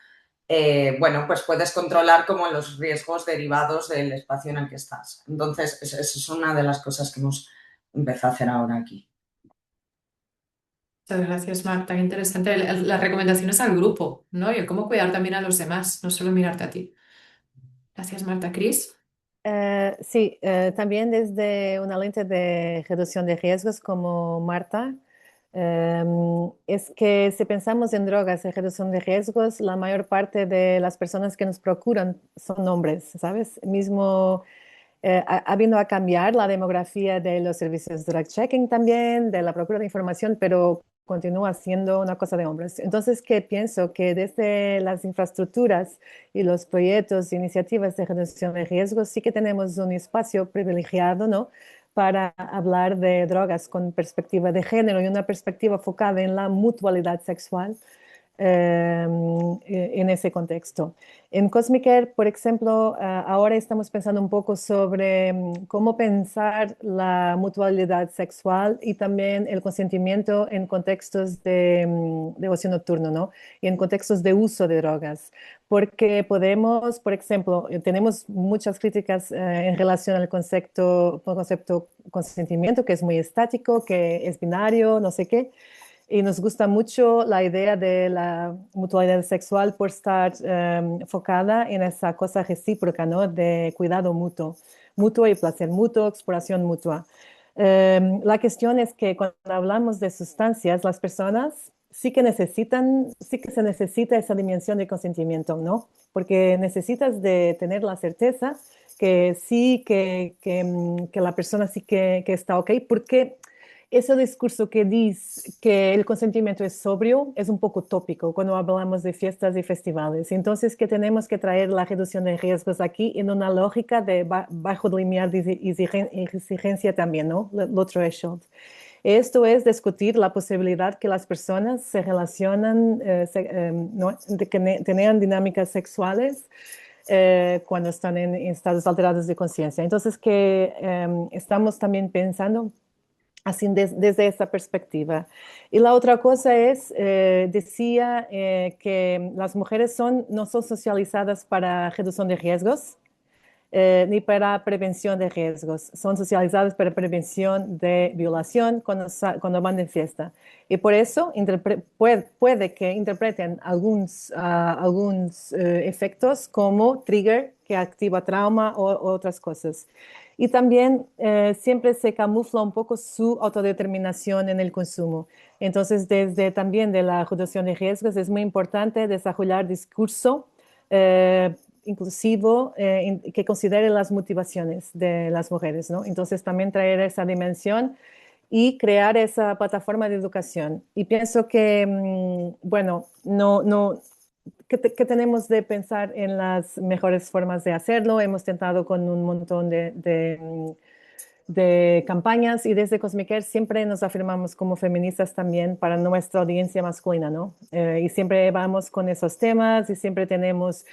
bueno, pues puedes controlar como los riesgos derivados del espacio en el que estás. Entonces, eso es una de las cosas que hemos empezado a hacer ahora aquí. Muchas gracias, Marta. Qué interesante. Las recomendaciones al grupo, ¿no? Y el cómo cuidar también a los demás, no solo mirarte a ti. Gracias, Marta. Cris. Sí, también desde una lente de reducción de riesgos como Marta, es que si pensamos en drogas y reducción de riesgos, la mayor parte de las personas que nos procuran son hombres, ¿sabes? Mismo habiendo a cambiar la demografía de los servicios de drug checking también, de la procura de información, pero continúa siendo una cosa de hombres. Entonces, ¿qué pienso? Que desde las infraestructuras y los proyectos e iniciativas de reducción de riesgos sí que tenemos un espacio privilegiado, ¿no? Para hablar de drogas con perspectiva de género y una perspectiva enfocada en la mutualidad sexual en ese contexto. En Cosmicare, por ejemplo, ahora estamos pensando un poco sobre cómo pensar la mutualidad sexual y también el consentimiento en contextos de ocio nocturno, ¿no? Y en contextos de uso de drogas. Porque podemos, por ejemplo, tenemos muchas críticas en relación al concepto consentimiento, que es muy estático, que es binario, no sé qué. Y nos gusta mucho la idea de la mutualidad sexual por estar enfocada en esa cosa recíproca, ¿no? De cuidado mutuo, mutuo y placer mutuo, exploración mutua. La cuestión es que cuando hablamos de sustancias, las personas sí que se necesita esa dimensión de consentimiento, ¿no? Porque necesitas de tener la certeza que sí, que la persona sí que está ok, porque ese discurso que dice que el consentimiento es sobrio es un poco tópico cuando hablamos de fiestas y festivales. Entonces, que tenemos que traer la reducción de riesgos aquí en una lógica de bajo limiar de exigencia también, ¿no? Lo threshold. Esto es discutir la posibilidad que las personas se relacionan, ¿no? que tengan dinámicas sexuales cuando están en estados alterados de conciencia. Entonces, que estamos también pensando así desde esa perspectiva. Y la otra cosa es, decía que las mujeres no son socializadas para reducción de riesgos, ni para prevención de riesgos. Son socializadas para prevención de violación cuando van de fiesta. Y por eso puede que interpreten algunos efectos como trigger que activa trauma o otras cosas. Y también siempre se camufla un poco su autodeterminación en el consumo. Entonces, desde también de la reducción de riesgos es muy importante desarrollar discurso inclusivo que considere las motivaciones de las mujeres, ¿no? Entonces, también traer esa dimensión y crear esa plataforma de educación. Y pienso que, bueno, que tenemos de pensar en las mejores formas de hacerlo. Hemos tentado con un montón de campañas y desde Cosmicare siempre nos afirmamos como feministas también para nuestra audiencia masculina, ¿no? Y siempre vamos con esos temas y siempre tenemos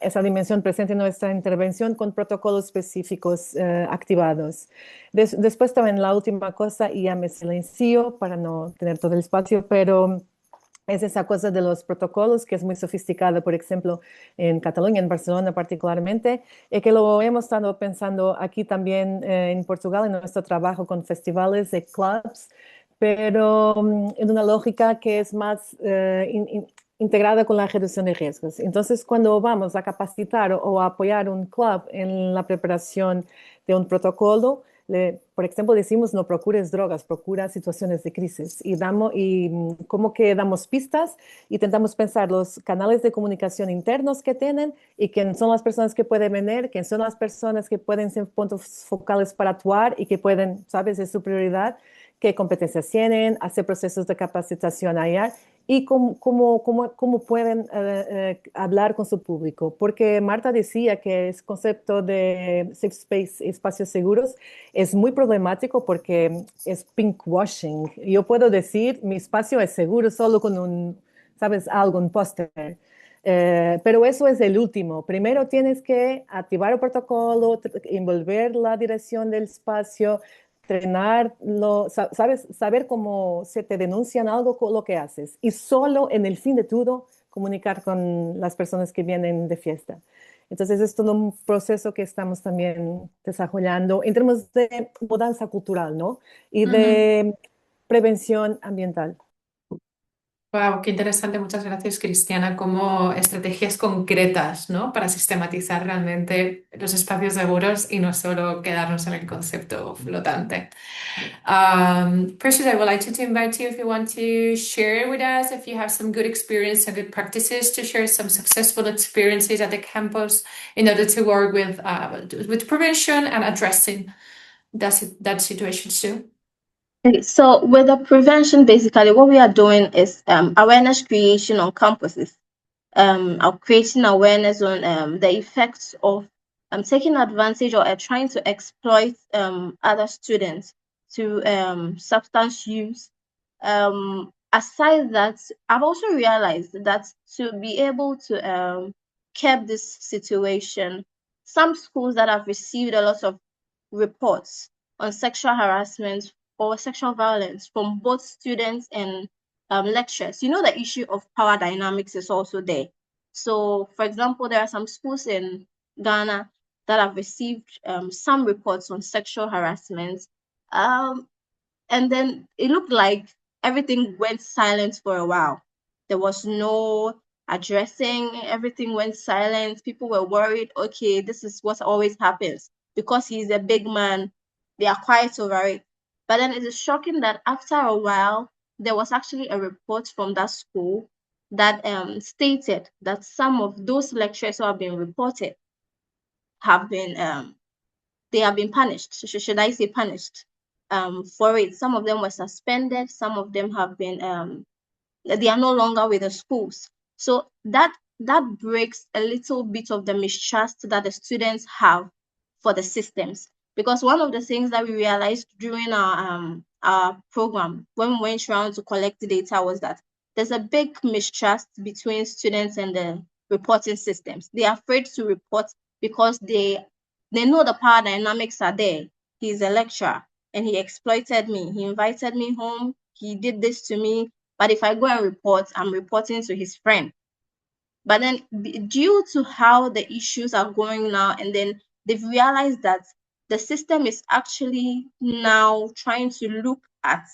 esa dimensión presente en nuestra intervención con protocolos específicos activados. Después también la última cosa, y ya me silencio para no tener todo el espacio, pero es esa cosa de los protocolos que es muy sofisticada, por ejemplo, en Cataluña, en Barcelona particularmente, y que lo hemos estado pensando aquí también en Portugal, en nuestro trabajo con festivales y clubs, pero en una lógica que es más integrada con la reducción de riesgos. Entonces, cuando vamos a capacitar o a apoyar un club en la preparación de un protocolo, por ejemplo, decimos no procures drogas, procura situaciones de crisis y como que damos pistas, intentamos pensar los canales de comunicación internos que tienen y quién son las personas que pueden venir, quién son las personas que pueden ser puntos focales para actuar y que pueden, sabes, es su prioridad, qué competencias tienen, hacer procesos de capacitación allá y cómo pueden hablar con su público. Porque Marta decía que el concepto de safe space, espacios seguros, es muy problemático porque es pinkwashing. Yo puedo decir, mi espacio es seguro solo con ¿sabes? Un póster. Pero eso es el último. Primero tienes que activar el protocolo, envolver la dirección del espacio, ¿sabes? Saber cómo se te denuncian algo con lo que haces. Y solo en el fin de todo, comunicar con las personas que vienen de fiesta. Entonces es todo un proceso que estamos también desarrollando en términos de mudanza cultural, ¿no? Y de prevención ambiental. Wow, qué interesante. Muchas gracias, Cristiana. Como estrategias concretas, ¿no? Para sistematizar realmente los espacios seguros y no solo quedarnos en el concepto flotante. Precious, I would like to invite you if you want to share with us if you have some good experience and good practices to share some successful experiences at the campus in order to work with prevention and addressing that situations too. Okay, so with the prevention, basically what we are doing is awareness creation on campuses, creating awareness on the effects of taking advantage or trying to exploit other students to substance use, aside that, I've also realized that to be able to curb this situation, some schools that have received a lot of reports on sexual harassment or sexual violence from both students and lecturers, the issue of power dynamics is also there. So, for example, there are some schools in Ghana that have received some reports on sexual harassment. And then it looked like everything went silent for a while. There was no addressing, everything went silent. People were worried, okay, this is what always happens. Because he's a big man, they are quiet over it. But then it is shocking that after a while, there was actually a report from that school that stated that some of those lecturers who have been reported have been they have been punished. Should I say punished for it? Some of them were suspended. Some of them have been they are no longer with the schools. So that breaks a little bit of the mistrust that the students have for the systems. Because one of the things that we realized during our program when we went around to collect the data was that there's a big mistrust between students and the reporting systems. They are afraid to report because they know the power dynamics are there. He's a lecturer and he exploited me. He invited me home. He did this to me. But if I go and report, I'm reporting to his friend. But then due to how the issues are going now, and then they've realized that the system is actually now trying to look at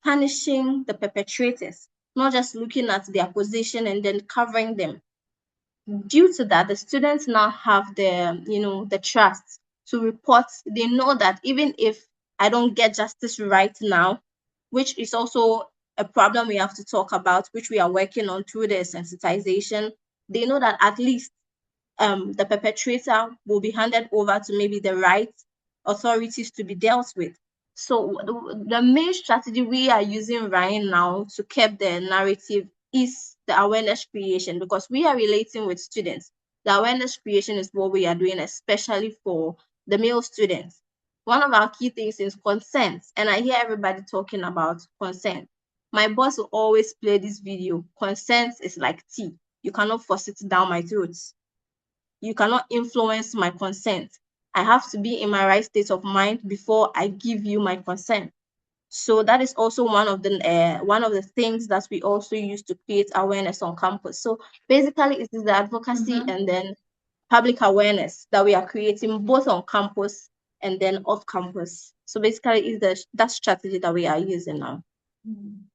punishing the perpetrators, not just looking at their position and then covering them. Due to that, the students now have the trust to report. They know that even if I don't get justice right now, which is also a problem we have to talk about, which we are working on through the sensitization, they know that at least the perpetrator will be handed over to maybe the right authorities to be dealt with. So the main strategy we are using right now to keep the narrative is the awareness creation, because we are relating with students. The awareness creation is what we are doing, especially for the male students. One of our key things is consent, and I hear everybody talking about consent. My boss will always play this video. Consent is like tea. You cannot force it down my throat. You cannot influence my consent. I have to be in my right state of mind before I give you my consent. So that is also one of the things that we also use to create awareness on campus. So basically, it is the advocacy and then public awareness that we are creating both on campus and then off campus. So basically, it's that strategy that we are using now.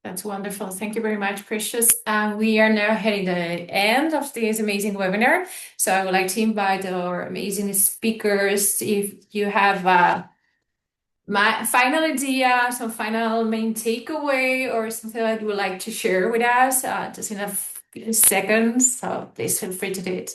That's wonderful. Thank you very much, Precious. We are now heading to the end of this amazing webinar. So I would like to invite our amazing speakers. If you have my final idea, some final main takeaway, or something that you would like to share with us, just in a few seconds. So please feel free to do it.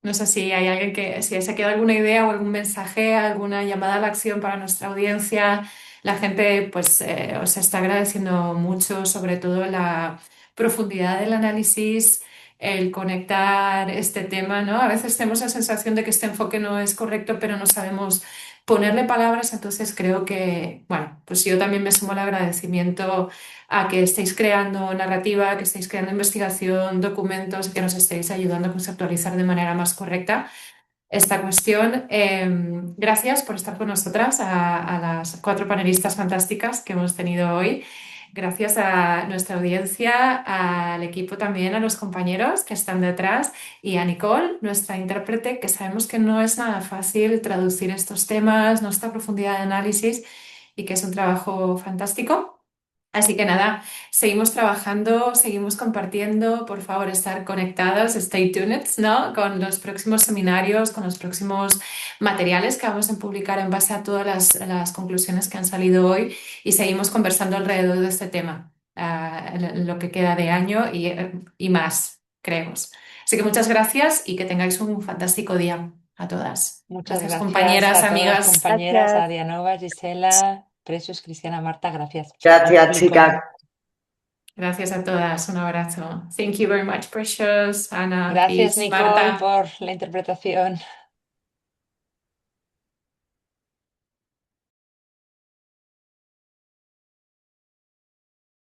No sé si hay alguien si se queda alguna idea o algún mensaje, alguna llamada a la acción para nuestra audiencia. La gente, pues, os está agradeciendo mucho, sobre todo la profundidad del análisis, el conectar este tema, ¿no? A veces tenemos la sensación de que este enfoque no es correcto, pero no sabemos ponerle palabras. Entonces creo que, bueno, pues yo también me sumo al agradecimiento a que estéis creando narrativa, que estéis creando investigación, documentos, que nos estéis ayudando a conceptualizar de manera más correcta esta cuestión. Gracias por estar con nosotras, a las 4 panelistas fantásticas que hemos tenido hoy. Gracias a nuestra audiencia, al equipo también, a los compañeros que están detrás y a Nicole, nuestra intérprete, que sabemos que no es nada fácil traducir estos temas, nuestra profundidad de análisis, y que es un trabajo fantástico. Así que nada, seguimos trabajando, seguimos compartiendo. Por favor, estar conectados, stay tuned, ¿no? Con los próximos seminarios, con los próximos materiales que vamos a publicar en base a todas las conclusiones que han salido hoy, y seguimos conversando alrededor de este tema, lo que queda de año y más, creemos. Así que muchas gracias y que tengáis un fantástico día a todas. Muchas gracias, compañeras, a todas amigas. compañeras, Gracias. a Dianova, Gisela, Precious, Cristiana, Marta, gracias. Gracias, chicas. Gracias a todas, un abrazo. Thank you very much, Precious, Ana, Gracias, Chris, Nicole, Marta. por la interpretación.